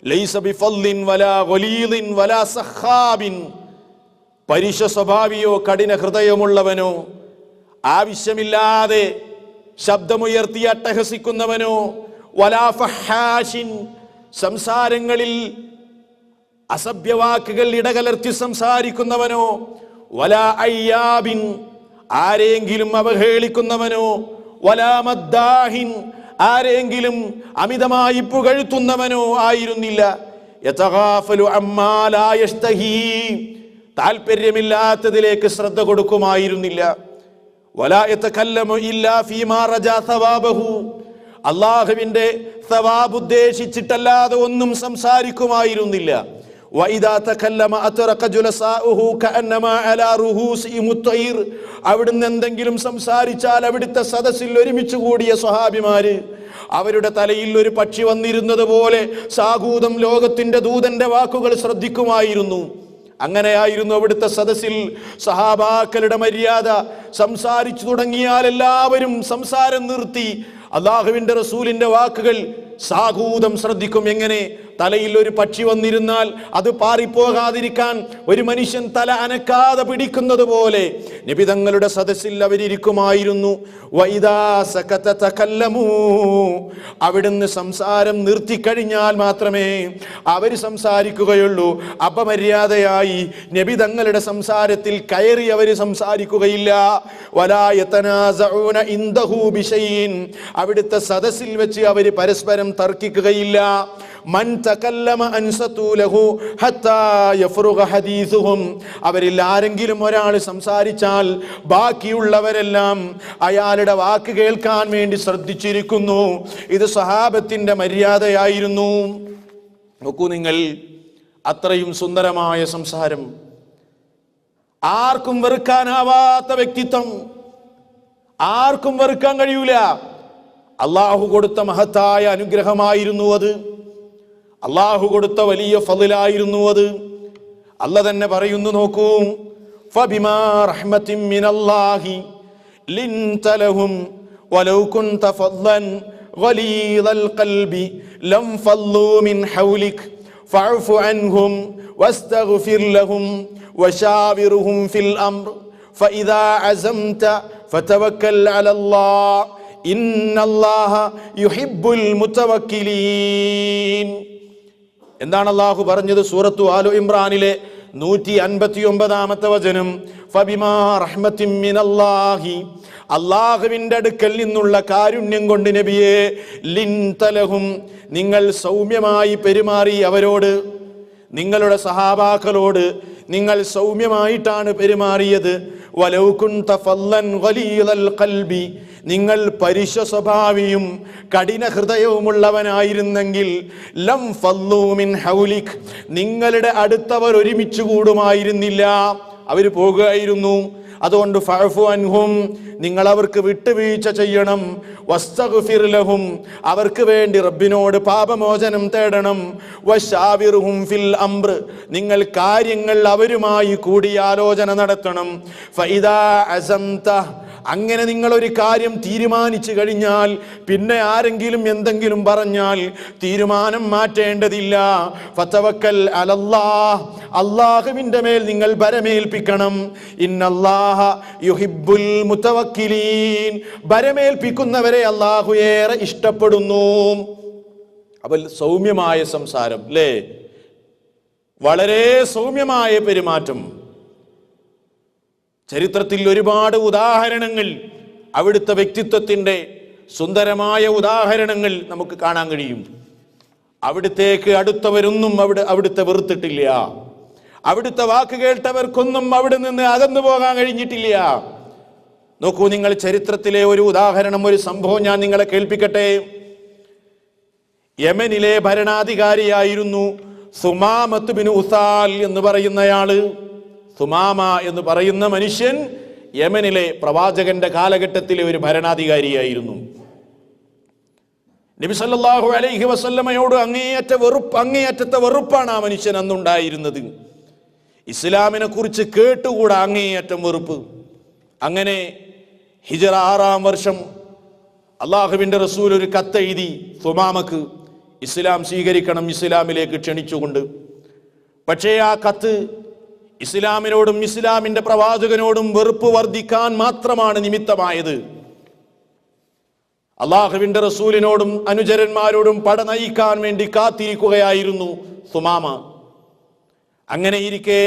ലൈസ ബിഫദ്ലിൻ വലാ ഗലീദിൻ വലാ സഖാബിൻ, പരുഷ സ്വഭാവിയോ കഠിന ഹൃദയമുള്ളവനോ ആവശ്യമില്ലാതെ ശബ്ദമുയർത്തി അട്ടഹസിക്കുന്നവനോ വലാ ഫഹാഷിൻ, സംസാരങ്ങളിൽ അസഭ്യവാക്കുകൾ ഇടകലർത്തി സംസാരിക്കുന്നവനോ വലാ അയ്യാബിൻ, ആരെങ്കിലും അവഹേളിക്കുന്നവനോ വലാ മദ്ദാഹിൻ, ആരെങ്കിലും അമിതമായി പുകഴ്ത്തുന്നവനോ ആയിരുന്നില്ല. യതഗാഫലു അമ്മാ ലാ യസ്തഹി, താല്പര്യമില്ലാത്തതിലേക്ക് ശ്രദ്ധ കൊടുക്കുമായിരുന്നില്ല. വലാ യതകല്ലമു ഇല്ലാ ഫീമാ റജാ സവാബഹു, അല്ലാഹുവിന്റെ സവാബ് ഉദ്ദേശിച്ചിട്ടല്ലാതെ ഒന്നും സംസാരിക്കുമായിരുന്നില്ല. വഇദാ തകല്ലമ അത്റഖ ജുലസാഉഹു കഅന്നമാ അലാ റൂഹൂസിഹിം അത്വൈർ, അവിടുന്ന് എന്തെങ്കിലും സംസാരിച്ചാൽ അവിടുത്തെ സദസ്സിൽ ഒരുമിച്ച് കൂടിയ സ്വഹാബിമാര് അവരുടെ തലയിൽ ഒരു പക്ഷി വന്നിരുന്നത് പോലെ സാഗൂതം ലോകത്തിന്റെ ദൂതന്റെ വാക്കുകൾ ശ്രദ്ധിക്കുമായിരുന്നു. അങ്ങനെയായിരുന്നു അവിടുത്തെ സദസ്സിൽ സഹാബാക്കളുടെ മര്യാദ. സംസാരിച്ചു തുടങ്ങിയാൽ എല്ലാവരും സംസാരം നിർത്തി അള്ളാഹുവിന്റെ റസൂലിന്റെ വാക്കുകൾ സാഗൂതം ശ്രദ്ധിക്കും. എങ്ങനെ? തലയിൽ ഒരു പക്ഷി വന്നിരുന്നാൽ അത് പാറിപ്പോകാതിരിക്കാൻ ഒരു മനുഷ്യൻ തല അനക്കാതെ പിടിക്കുന്നത് പോലെ നബി തങ്ങളുടെ സദസ്സിൽ അവരിയ്ക്കുമായിരുന്നു. വൈദാ സകത തകല്ലമൂ, അവിടുന്ന് സംസാരം നിർത്തിക്കഴിഞ്ഞാൽ മാത്രമേ അവർ സംസാരിക്കുകയുള്ളൂ. അപമര്യാദയായി നബി തങ്ങളുടെ സംസാരത്തിൽ കയറി അവർ സംസാരിക്കുകയില്ല. വലാ യതനാസഊന ഇൻദഹു ബിശൈഇൻ, അവിടുത്തെ സദസ്സിൽ വെച്ച് അവർ പരസ്പരം തർക്കിക്കുകയില്ല. മൻ തകല്ലമ അൻസതു ലഹു ഹത്താ യഫ്റുഗ ഹദീസുഹും, അവരിൽ ആരെങ്കിലും ഒരാൾ സംസാരിച്ചാൽ ബാക്കിയുള്ളവരെല്ലാം അയാളുടെ വാക്ക് കേൾക്കാൻ വേണ്ടി ശ്രദ്ധിച്ചിരിക്കുന്നു. ഇത് സ്വഹാബത്തിന്റെ മര്യാദയായിരുന്നു. നോക്കൂ നിങ്ങൾ, അത്രയും സുന്ദരമായ സംസാരം, ആർക്കും വെറുക്കാനാവാത്ത വ്യക്തിത്വം, ആർക്കും വെറുക്കാൻ കഴിയൂല. അള്ളാഹു കൊടുത്ത മഹത്തായ അനുഗ്രഹമായിരുന്നു അത്, അള്ളാഹു കൊടുത്ത വലിയ ഫളിലായിരുന്നു അത്. അല്ലാഹ് തന്നെ പറയുന്നു, നോക്കൂ, ഫബിമാ റഹ്മത്തിൻ മിനല്ലാഹി ലിൻത ലഹും വലൗ കുൻത ഫദ്ദൻ ഗലീദൽ ഖൽബി ലം ഫല്ലൂ മിൻ ഹൗലിക് ഫഅഫു അൻഹും വസ്തഗ്ഫിർ ലഹും വശാവിർഹും ഫിൽ അംർ ഫഇദാ അസംത ഫതവക്കൽ അലല്ലാഹ് ഇന്നല്ലാഹ യുഹിബ്ബുൽ മുതവക്കിലീൻ. എന്താണ് അള്ളാഹു പറഞ്ഞത്? സൂറത്തു ആലു ഇമ്രാനിലെ 159-ാമത്തെ വചനം, ഫബിമാ റഹ്മത്തിൻ മിനല്ലാഹി, അള്ളാഹുവിന്റെ അടുക്കൽ നിന്നുള്ള കാരുണ്യം കൊണ്ട് നബിയെ, ലിൻത ലഹും, നിങ്ങൾ സൗമ്യമായി പെരുമാറി അവരോട്, നിങ്ങളുടെ സഹാബാക്കളോട് നിങ്ങൾ സൗമ്യമായിട്ടാണ് പെരുമാറിയത്. വലൗ കുൻത ഫല്ലൻ ഗലീദൽ ഖൽബി, നിങ്ങൾ പരുഷ സ്വഭാവിയും കഠിന ഹൃദയവുമുള്ളവനായിരുന്നെങ്കിൽ, ലം ഫല്ലൂ മിൻ ഹൗലിക്, നിങ്ങളുടെ അടുത്തവർ ഒരുമിച്ച് കൂടുമായിരുന്നില്ല, അവർ പോകുകയായിരുന്നു. അതുകൊണ്ട് ഫഅഫു അൻഹും, നിങ്ങൾ അവർക്ക് വിട്ടുവീഴ്ച ചെയ്യണം. വസ്തഗ്ഫിർ ലഹും, അവർക്ക് വേണ്ടി റബ്ബിനോട് പാപമോചനം തേടണം. വശാവിർഹും ഫിൽ അംർ, നിങ്ങൾ കാര്യങ്ങൾ അവരുമായി കൂടിയാലോചന നടത്തണം. ഫഇദാ അസംത, അങ്ങനെ നിങ്ങൾ ഒരു കാര്യം തീരുമാനിച്ചു കഴിഞ്ഞാൽ പിന്നെ ആരെങ്കിലും എന്തെങ്കിലും പറഞ്ഞാൽ തീരുമാനം മാറ്റേണ്ടതില്ല. ഫതവക്കൽ അലല്ലാഹ്, അല്ലാഹുവിന്റെ മേൽ നിങ്ങൾ ഭരമേൽപ്പിക്കണം. ഇന്നല്ലാഹ യുഹിബ്ബുൽ മുതവക്കിലീൻ, ഭരമേൽപ്പിക്കുന്നവരെ അല്ലാഹു ഏറെ ഇഷ്ടപ്പെടുന്നു. അപ്പോൾ സൗമ്യമായ സംസാരം അല്ലേ, വളരെ സൗമ്യമായ പെരുമാറ്റം. ചരിത്രത്തിൽ ഒരുപാട് ഉദാഹരണങ്ങൾ, അവിടുത്തെ വ്യക്തിത്വത്തിന്റെ സുന്ദരമായ ഉദാഹരണങ്ങൾ നമുക്ക് കാണാൻ കഴിയും. അവിടുത്തേക്ക് അടുത്തവരൊന്നും അവിടുത്തെ വെറുത്തിട്ടില്ല. അവിടുത്തെ വാക്ക് കേട്ടവർക്കൊന്നും അവിടെ നിന്ന് അകന്നു പോകാൻ കഴിഞ്ഞിട്ടില്ല. നോക്കൂ നിങ്ങൾ, ചരിത്രത്തിലെ ഒരു ഉദാഹരണം, ഒരു സംഭവം ഞാൻ നിങ്ങളെ കേൾപ്പിക്കട്ടെ. യമനിലെ ഭരണാധികാരിയായിരുന്നു സുമാമത്ത് ബിൻ ഉസാൽ എന്ന് പറയുന്നയാള്. സുമാമ എന്ന് പറയുന്ന മനുഷ്യൻ യമനിലെ പ്രവാചകന്റെ കാലഘട്ടത്തിലെ ഒരു ഭരണാധികാരിയായിരുന്നു. നബി സല്ലല്ലാഹു അലൈഹി വസല്ലമയോട് അങ്ങേയറ്റത്തെ വെറുപ്പാണ് ആ മനുഷ്യൻ അന്നുണ്ടായിരുന്നത്. ഇസ്ലാമിനെ കുറിച്ച് കേട്ടുകൂടാ അങ്ങേയറ്റം വെറുപ്പ്. അങ്ങനെ ഹിജ്റ 6-ാം വർഷം അള്ളാഹുവിന്റെ റസൂൽ ഒരു കത്തെഴുതി സുമാമക്ക് ഇസ്ലാം സ്വീകരിക്കണം, ഇസ്ലാമിലേക്ക് ക്ഷണിച്ചുകൊണ്ട്. പക്ഷേ ആ കത്ത് ഇസ്ലാമിനോടും ഇസ്ലാമിന്റെ പ്രവാചകനോടും വെറുപ്പ് വർദ്ധിക്കാൻ മാത്രമാണ് നിമിത്തമായത്. അള്ളാഹുവിന്റെ റസൂലിനോടും അനുചരന്മാരോടും പട നയിക്കാൻ വേണ്ടി കാത്തിരിക്കുകയായിരുന്നു സുമാമ. അങ്ങനെ ഇരിക്കെ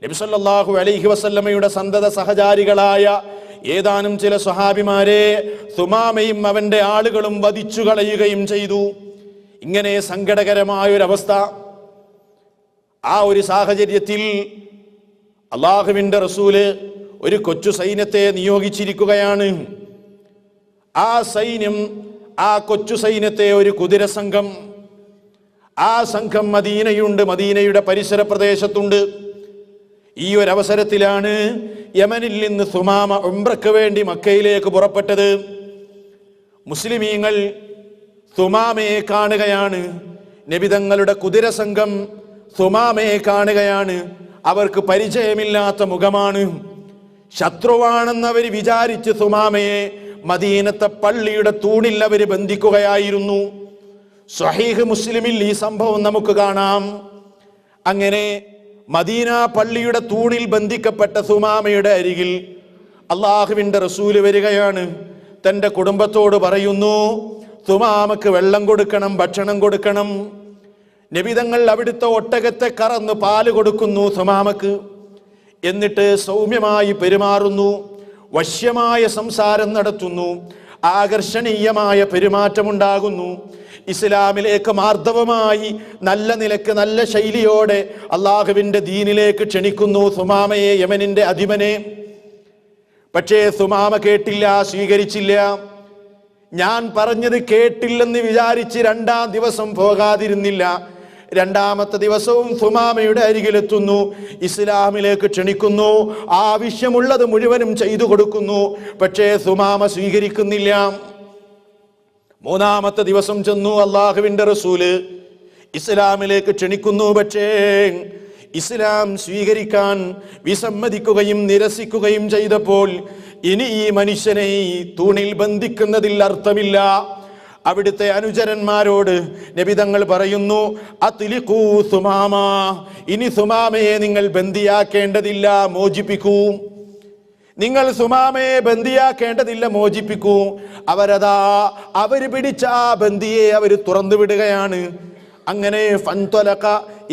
നബി സല്ലല്ലാഹു അലൈഹി വസല്ലമയുടെ സന്തത സഹചാരികളായ ഏതാനും ചില സ്വഹാബിമാരെ സുമാമയും അവന്റെ ആളുകളും വധിച്ചു കളയുകയും ചെയ്തു. ഇങ്ങനെ സങ്കടകരമായൊരവസ്ഥ. ആ ഒരു സാഹചര്യത്തിൽ അള്ളാഹുവിന്റെ റസൂല് ഒരു കൊച്ചു സൈന്യത്തെ നിയോഗിച്ചിരിക്കുകയാണ്. ആ സൈന്യം, ആ കൊച്ചു സൈന്യത്തെ ഒരു കുതിരസംഘം, ആ സംഘം മദീനയുണ്ട്, മദീനയുടെ പരിസര പ്രദേശത്തുണ്ട്. ഈ ഒരു അവസരത്തിലാണ് യമനിൽ നിന്ന് സുമാമ ഉംറയ്ക്ക് വേണ്ടി മക്കയിലേക്ക് പുറപ്പെട്ടത്. മുസ്ലിമീങ്ങൾ സുമാമയെ കാണുകയാണ്. നബിതങ്ങളുടെ കുതിരസംഘം സുമാമയെ കാണുകയാണ്. അവർക്ക് പരിചയമില്ലാത്ത മുഖമാണ്. ശത്രുവാണെന്നവർ വിചാരിച്ച് സുമാമയെ മദീനത്തെ പള്ളിയുടെ തൂണിൽ അവർ ബന്ധിക്കുകയായിരുന്നു. സ്വഹീഹ് മുസ്ലിമിൽ ഈ സംഭവം നമുക്ക് കാണാം. അങ്ങനെ മദീന പള്ളിയുടെ തൂണിൽ ബന്ധിക്കപ്പെട്ട സുമാമയുടെ അരികിൽ അള്ളാഹുവിൻ്റെ റസൂല് വരികയാണ്. തൻ്റെ കുടുംബത്തോട് പറയുന്നു, സുമാമക്ക് വെള്ളം കൊടുക്കണം, ഭക്ഷണം കൊടുക്കണം. നബിതങ്ങൾ അവിടുത്തെ ഒട്ടകത്തെ കറന്ന് പാല് കൊടുക്കുന്നു സുമാമക്ക്. എന്നിട്ട് സൗമ്യമായി പെരുമാറുന്നു, വശ്യമായ സംസാരം നടത്തുന്നു, ആകർഷണീയമായ പെരുമാറ്റമുണ്ടാകുന്നു. ഇസ്ലാമിലേക്ക് മാർദ്ദവമായി നല്ല നിലക്ക് നല്ല ശൈലിയോടെ അള്ളാഹുവിൻ്റെ ദീനിലേക്ക് ക്ഷണിക്കുന്നു സുമാമയെ, യമനിൻ്റെ അധിപനെ. പക്ഷേ സുമാമ കേട്ടില്ല, സ്വീകരിച്ചില്ല. ഞാൻ പറഞ്ഞത് കേട്ടില്ലെന്ന് വിചാരിച്ച് 2-ാം ദിവസം പോകാതിരുന്നില്ല. 2-ാമത്തെ ദിവസവും സുമാമയുടെ അരികിലെത്തുന്നു, ഇസ്ലാമിലേക്ക് ക്ഷണിക്കുന്നു, ആവശ്യമുള്ളത് മുഴുവനും ചെയ്തു കൊടുക്കുന്നു. പക്ഷേ സുമാമ സ്വീകരിക്കുന്നില്ല. 3-ാമത്തെ ദിവസം ചെന്നു, അള്ളാഹുവിൻ്റെ റസൂല് ഇസ്ലാമിലേക്ക് ക്ഷണിക്കുന്നു. പക്ഷേ ഇസ്ലാം സ്വീകരിക്കാൻ വിസമ്മതിക്കുകയും നിരസിക്കുകയും ചെയ്തപ്പോൾ ഇനി ഈ മനുഷ്യനെ ഈ തൂണിൽ ബന്ധിക്കുന്നതിൽ അർത്ഥമില്ല. അവിടുത്തെ അനുചരന്മാരോട് നബിതങ്ങൾ പറയുന്നു, അത്ലിഖൂ സുമാമ, ഇനി സുമാമയെ നിങ്ങൾ ബന്ദിയാക്കേണ്ടതില്ല, മോചിപ്പിക്കൂ. നിങ്ങൾ സുമാമയെ ബന്ദിയാക്കേണ്ടതില്ല, മോചിപ്പിക്കൂ. അവര് പിടിച്ച ആ ബന്ദിയെ അവർ തുറന്നു വിടുകയാണ്. അങ്ങനെ ഫൻതലഖ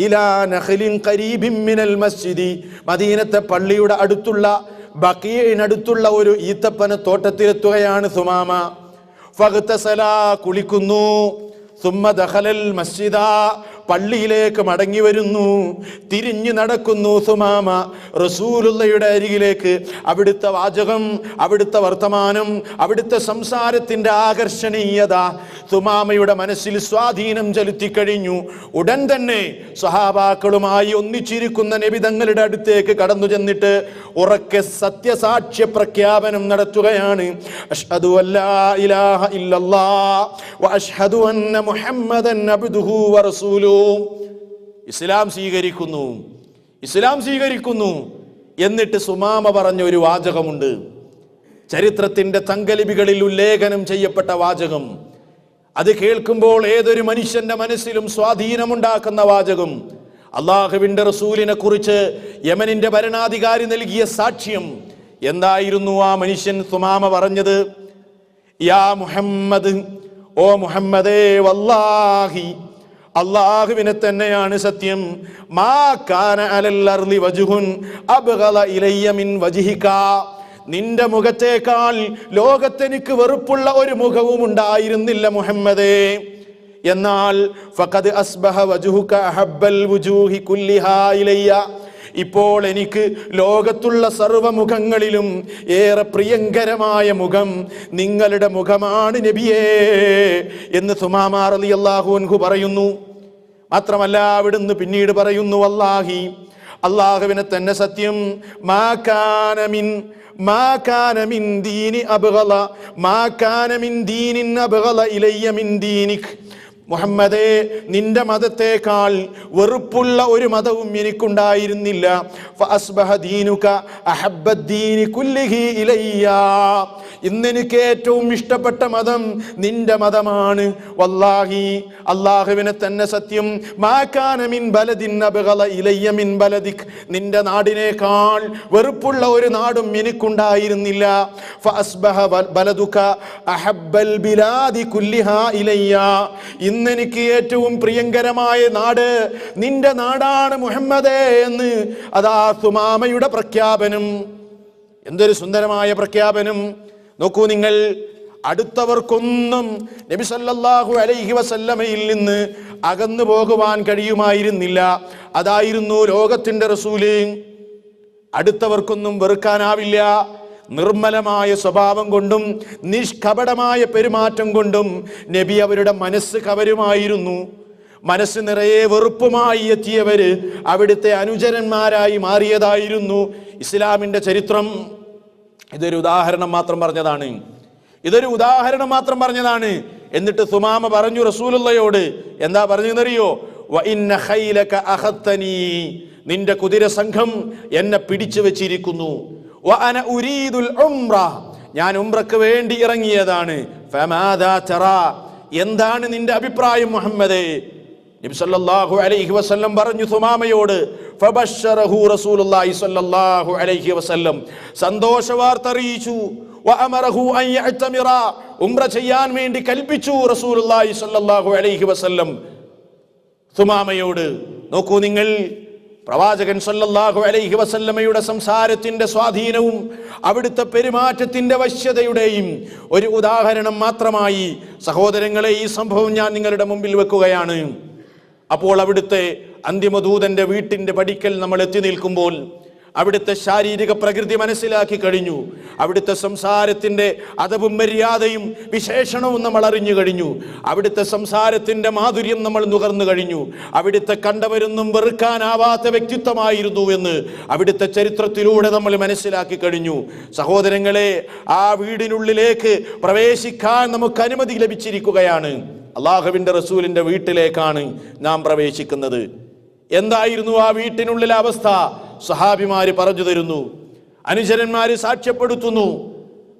ഇലാ നഖലിൻ ഖരീബിൻ മിനൽ മസ്ജിദി, മദീനത്തെ പള്ളിയുടെ അടുത്തുള്ള ബഖീഇനടുത്തുള്ള ഒരു ഈത്തപ്പന തോട്ടത്തിലെത്തുകയാണ് സുമാമ. ഫഗ്തസല, കുളിക്കുന്നു. സുമ്മ ദഖലൽ മസ്ജിദ, പള്ളിയിലേക്ക് മടങ്ങി വരുന്നു. തിരിഞ്ഞു നടക്കുന്നു സുമാമ റസൂലുള്ളയുടെ അരികിലേക്ക്. അവിടുത്തെ വാചകം, അവിടുത്തെ വർത്തമാനം, അവിടുത്തെ സംസാരത്തിന്റെ ആകർഷണീയത സുമാമയുടെ മനസ്സിൽ സ്വാധീനം ചെലുത്തി കഴിഞ്ഞു. ഉടൻ തന്നെ സ്വഹാബാക്കളുമായി ഒന്നിച്ചിരിക്കുന്ന നബിതങ്ങളുടെ അടുത്തേക്ക് കടന്നു ചെന്നിട്ട് ഉറക്കെ സത്യസാക്ഷ്യ പ്രഖ്യാപനം നടത്തുകയാണ്. അഷ്ഹദു അല്ലാ ഇലാഹ ഇല്ലല്ലാഹ് വ അഷ്ഹദു അന്ന മുഹമ്മദൻ അബ്ദുഹു വ റസൂലുഹു. ഇസ്ലാം സ്വീകരിക്കുന്നു, ഇസ്ലാം സ്വീകരിക്കുന്നു. എന്നിട്ട് സുമാമ പറഞ്ഞ ഒരു വാചകമുണ്ട്, ചരിത്രത്തിന്റെ തങ്കലിപികളിൽ ഉല്ലേഖനം ചെയ്യപ്പെട്ട വാചകം. അത് കേൾക്കുമ്പോൾ ഏതൊരു മനുഷ്യന്റെ മനസ്സിലും സ്വാധീനമുണ്ടാക്കുന്ന വാചകം. അള്ളാഹുവിന്റെ റസൂലിനെ കുറിച്ച് യമനിന്റെ ഭരണാധികാരി നൽകിയ സാക്ഷ്യം എന്തായിരുന്നു? ആ മനുഷ്യൻ സുമാമ പറഞ്ഞത്, യാ മുഹമ്മദ്, ഓ മുഹമ്മദേ, വല്ലാഹി, അള്ളാഹുവിനെ തന്നെയാണ് സത്യം, മാ കാന അലൽ അർളി വജ്ഹുൻ അബ്ഗള ഇലയ്യ മിൻ വജ്ഹിക, നിന്റെ മുഖത്തേക്കാൾ ലോകത്തെനിക്ക് വെറുപ്പുള്ള ഒരു മുഖവും ഉണ്ടായിരുന്നില്ല മുഹമ്മദേ. എന്നാൽ ഫഖദ് അസ്ബഹ വജ്ഹുക അഹബ്ബൽ വുജൂഹി കുല്ലിഹാ ഇലയ്യ, ഇപ്പോൾ എനിക്ക് ലോകത്തുള്ള സർവ്വമുഖങ്ങളിലും ഏറെ പ്രിയങ്കരമായ മുഖം നിങ്ങളുടെ മുഖമാണ് നബിയേ എന്ന് സുമാമ റളിയല്ലാഹു അൻഹു പറയുന്നു. മാത്രമല്ല അവിടുന്ന് പിന്നീട് പറയുന്നു, വല്ലാഹി, അള്ളാഹുവിനെ തന്നെ സത്യം, മാ കാന മിൻ ദീനി അബ്ഗള, മാ കാന മിൻ ദീനിൻ അബ്ഗള ഇലയ്യ മിൻ ദീനിക്, മുഹമ്മദേ, നിന്റെ മതത്തേക്കാൾ വെറുപ്പുള്ള ഒരു മതവും എനിക്കുണ്ടായിരുന്നില്ല. ഫഅസ്ബഹ ദീനുക അഹബ്ബദ്ദീനി കുല്ലിഹി ഇലയ്യ, ഇന്നെനിക്ക് ഏറ്റവും ഇഷ്ടപ്പെട്ട മതം നിന്റെ മതമാണ്. വല്ലാഹി, അല്ലാഹുവിനെ തന്നെ സത്യം, മാ കാന മിൻ ബലദിൻ അബ്ഗള ഇലയ്യ മിൻ ബലദിക്, നിന്റെ നാടിനേക്കാൾ വെറുപ്പുള്ള ഒരു നാടും എനിക്കുണ്ടായിരുന്നില്ല. ഫഅസ്ബഹ ബലദുക അഹബ്ബൽ ബിലാദി കുല്ലിഹാ ഇലയ്യ, ഇന്നെനിക്ക് ഏറ്റവും പ്രിയങ്കരമായ നാട് നിന്റെ നാടാണ് മുഹമ്മദേ എന്ന് അതാ സുമാമയുടെ പ്രഖ്യാപനം. എന്തൊരു സുന്ദരമായ പ്രഖ്യാപനം നോക്കൂ നിങ്ങൾ. അടുത്തവർക്കൊന്നും നബി സല്ലല്ലാഹു അലൈഹി വസല്ലമയിൽ നിന്ന് അകന്നു പോകുവാൻ കഴിയുമായിരുന്നില്ല. അതായിരുന്നു ലോകത്തിന്റെ റസൂല്. അടുത്തവർക്കൊന്നും വെറുക്കാനാവില്ല. നിർമ്മലമായ സ്വഭാവം കൊണ്ടും നിഷ്കപടമായ പെരുമാറ്റം കൊണ്ടും നബി അവരുടെ മനസ്സ് കവരുമായിരുന്നു. മനസ്സ് നിറയെ വെറുപ്പുമായി എത്തിയവര് അവിടുത്തെ അനുചരന്മാരായി മാറിയതായിരുന്നു ഇസ്ലാമിന്റെ ചരിത്രം. ഇതൊരു ഉദാഹരണം മാത്രം പറഞ്ഞതാണ്, ഇതൊരു ഉദാഹരണം മാത്രം പറഞ്ഞതാണ്. എന്നിട്ട് സുമാമ പറഞ്ഞു റസൂലുള്ളയോട്, എന്താ പറഞ്ഞെന്നറിയോ? വ ഇന്ന ഖൈലക അഖത്തനി, നിന്റെ കുതിര സംഘം എന്നെ പിടിച്ചു വെച്ചിരിക്കുന്നു. വ അന ഉരീദുൽ ഉംറ, ഞാൻ ഉംറക്ക് വേണ്ടി ഇറങ്ങിയതാണ്. ഫമാദാ തറാ, എന്താണ് നിന്റെ അഭിപ്രായം മുഹമ്മദേ? നബി സല്ലല്ലാഹു അലൈഹി വസല്ലം പറഞ്ഞു സുമാമയോട്, ഫബശ്ശറഹു റസൂലുള്ളാഹി സ്വല്ലല്ലാഹു അലൈഹി വസല്ലം, സന്തോഷവാർത്ത അറിയിച്ചു. വഅമറഹു അൻ യഅ്തമിറ, ഉംറ ചെയ്യാൻ വേണ്ടി കൽപ്പിച്ചു റസൂലുള്ളാഹി സ്വല്ലല്ലാഹു അലൈഹി വസല്ലം സുമാമയോട്. നോക്കൂ നിങ്ങൾ, പ്രവാചകൻ സല്ലല്ലാഹു അലൈഹി വസല്ലമയുടെ സംസാരത്തിന്റെ സ്വാധീനവും അവിടുത്തെ പെരുമാറ്റത്തിന്റെ വശ്യതയുടെയും ഒരു ഉദാഹരണം മാത്രമായി സഹോദരങ്ങളെ ഈ സംഭവം ഞാൻ നിങ്ങളുടെ മുമ്പിൽ വെക്കുകയാണ്. അപ്പോൾ അവിടുത്തെ അന്തിമദൂതന്റെ വീട്ടിന്റെ പടിക്കൽ നമ്മൾ എത്തി നിൽക്കുമ്പോൾ അവിടുത്തെ ശാരീരിക പ്രകൃതി മനസ്സിലാക്കി കഴിഞ്ഞു. അവിടുത്തെ സംസാരത്തിന്റെ അദബും മര്യാദയും വിശേഷണവും നമ്മൾ അറിഞ്ഞു കഴിഞ്ഞു. അവിടുത്തെ സംസാരത്തിന്റെ മാധുര്യം നമ്മൾ നുകർന്നു കഴിഞ്ഞു. അവിടുത്തെ കണ്ടവരൊന്നും വെറുക്കാനാവാത്ത വ്യക്തിത്വമായിരുന്നു എന്ന് അവിടുത്തെ ചരിത്രത്തിലൂടെ നമ്മൾ മനസ്സിലാക്കി കഴിഞ്ഞു. സഹോദരങ്ങളെ, ആ വീടിനുള്ളിലേക്ക് പ്രവേശിക്കാൻ നമുക്ക് അനുമതി ലഭിച്ചിരിക്കുകയാണ്. അള്ളാഹുവിന്റെ റസൂലിന്റെ വീട്ടിലേക്കാണ് നാം പ്രവേശിക്കുന്നത്. എന്തായിരുന്നു ആ വീട്ടിനുള്ളിലെ അവസ്ഥ? സഹാബിമാര് പറഞ്ഞു തരുന്നു, അനുചരന്മാര് സാക്ഷ്യപ്പെടുത്തുന്നു.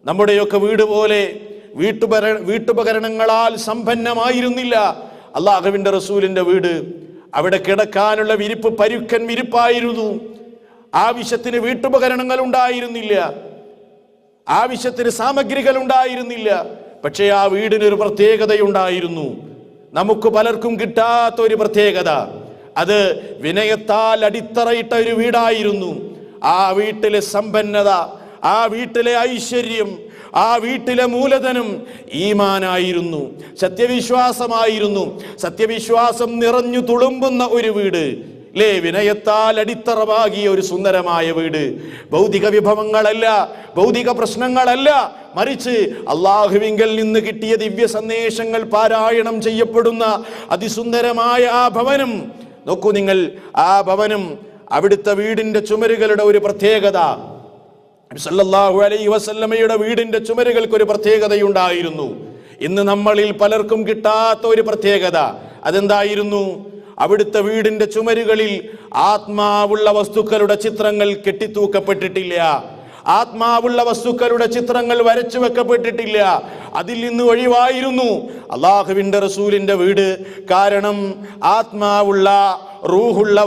നമ്മുടെയൊക്കെ വീട് പോലെ വീട്ടുപകരണങ്ങളാൽ സമ്പന്നമായിരുന്നില്ല അള്ളാഹുവിന്റെ റസൂലിന്റെ വീട്. അവിടെ കിടക്കാനുള്ള വിരിപ്പ് പരുക്കൻ വിരിപ്പായിരുന്നു. ആവശ്യത്തിന് വീട്ടുപകരണങ്ങൾ ഉണ്ടായിരുന്നില്ല, ആവശ്യത്തിന് സാമഗ്രികൾ ഉണ്ടായിരുന്നില്ല. പക്ഷേ ആ വീടിനൊരു പ്രത്യേകതയുണ്ടായിരുന്നു, നമുക്ക് പലർക്കും കിട്ടാത്ത ഒരു പ്രത്യേകത. അത് വിനയത്താൽ അടിത്തറയിട്ട ഒരു വീടായിരുന്നു. ആ വീട്ടിലെ സമ്പന്നത, ആ വീട്ടിലെ ഐശ്വര്യം, ആ വീട്ടിലെ മൂലധനം ഈമാനായിരുന്നു, സത്യവിശ്വാസമായിരുന്നു. സത്യവിശ്വാസം നിറഞ്ഞു തുളുമ്പുന്ന ഒരു വീട്, ലേ, വിനയത്താൽ അടിത്തറവാകിയ ഒരു സുന്ദരമായ വീട്. ഭൗതിക വിഭവങ്ങളല്ല, ഭൗതിക പ്രശ്നങ്ങളല്ല, മറിച്ച് അള്ളാഹുവിങ്കൽ നിന്ന് കിട്ടിയ ദിവ്യ സന്ദേശങ്ങൾ പാരായണം ചെയ്യപ്പെടുന്ന അതിസുന്ദരമായ ആ ഭവനം. നോക്കൂ നിങ്ങൾ, ആ ഭവനം, അവിടുത്തെ വീടിന്റെ ചുമരുകളുടെ ഒരു പ്രത്യേകത. സല്ലല്ലാഹു അലൈഹി വസല്ലമയുടെ വീടിന്റെ ചുമരുകൾക്ക് ഒരു പ്രത്യേകതയുണ്ടായിരുന്നു. ഇന്ന് നമ്മളിൽ പലർക്കും കിട്ടാത്ത ഒരു പ്രത്യേകത. അതെന്തായിരുന്നു? അവിടുത്തെ വീടിന്റെ ചുമരുകളിൽ ആത്മാവുള്ള വസ്തുക്കളുടെ ചിത്രങ്ങൾ കെട്ടിത്തൂക്കപ്പെട്ടിട്ടില്ല, ആത്മാവുള്ള വസ്തുക്കളുടെ ചിത്രങ്ങൾ വരച്ചു വെക്കപ്പെട്ടിട്ടില്ല. അതിൽ നിന്ന് ഒഴിവായിരുന്നു അള്ളാഹുവിന്റെ റസൂലിന്റെ വീട്. കാരണം ആത്മാവുള്ള റൂഹുള്ള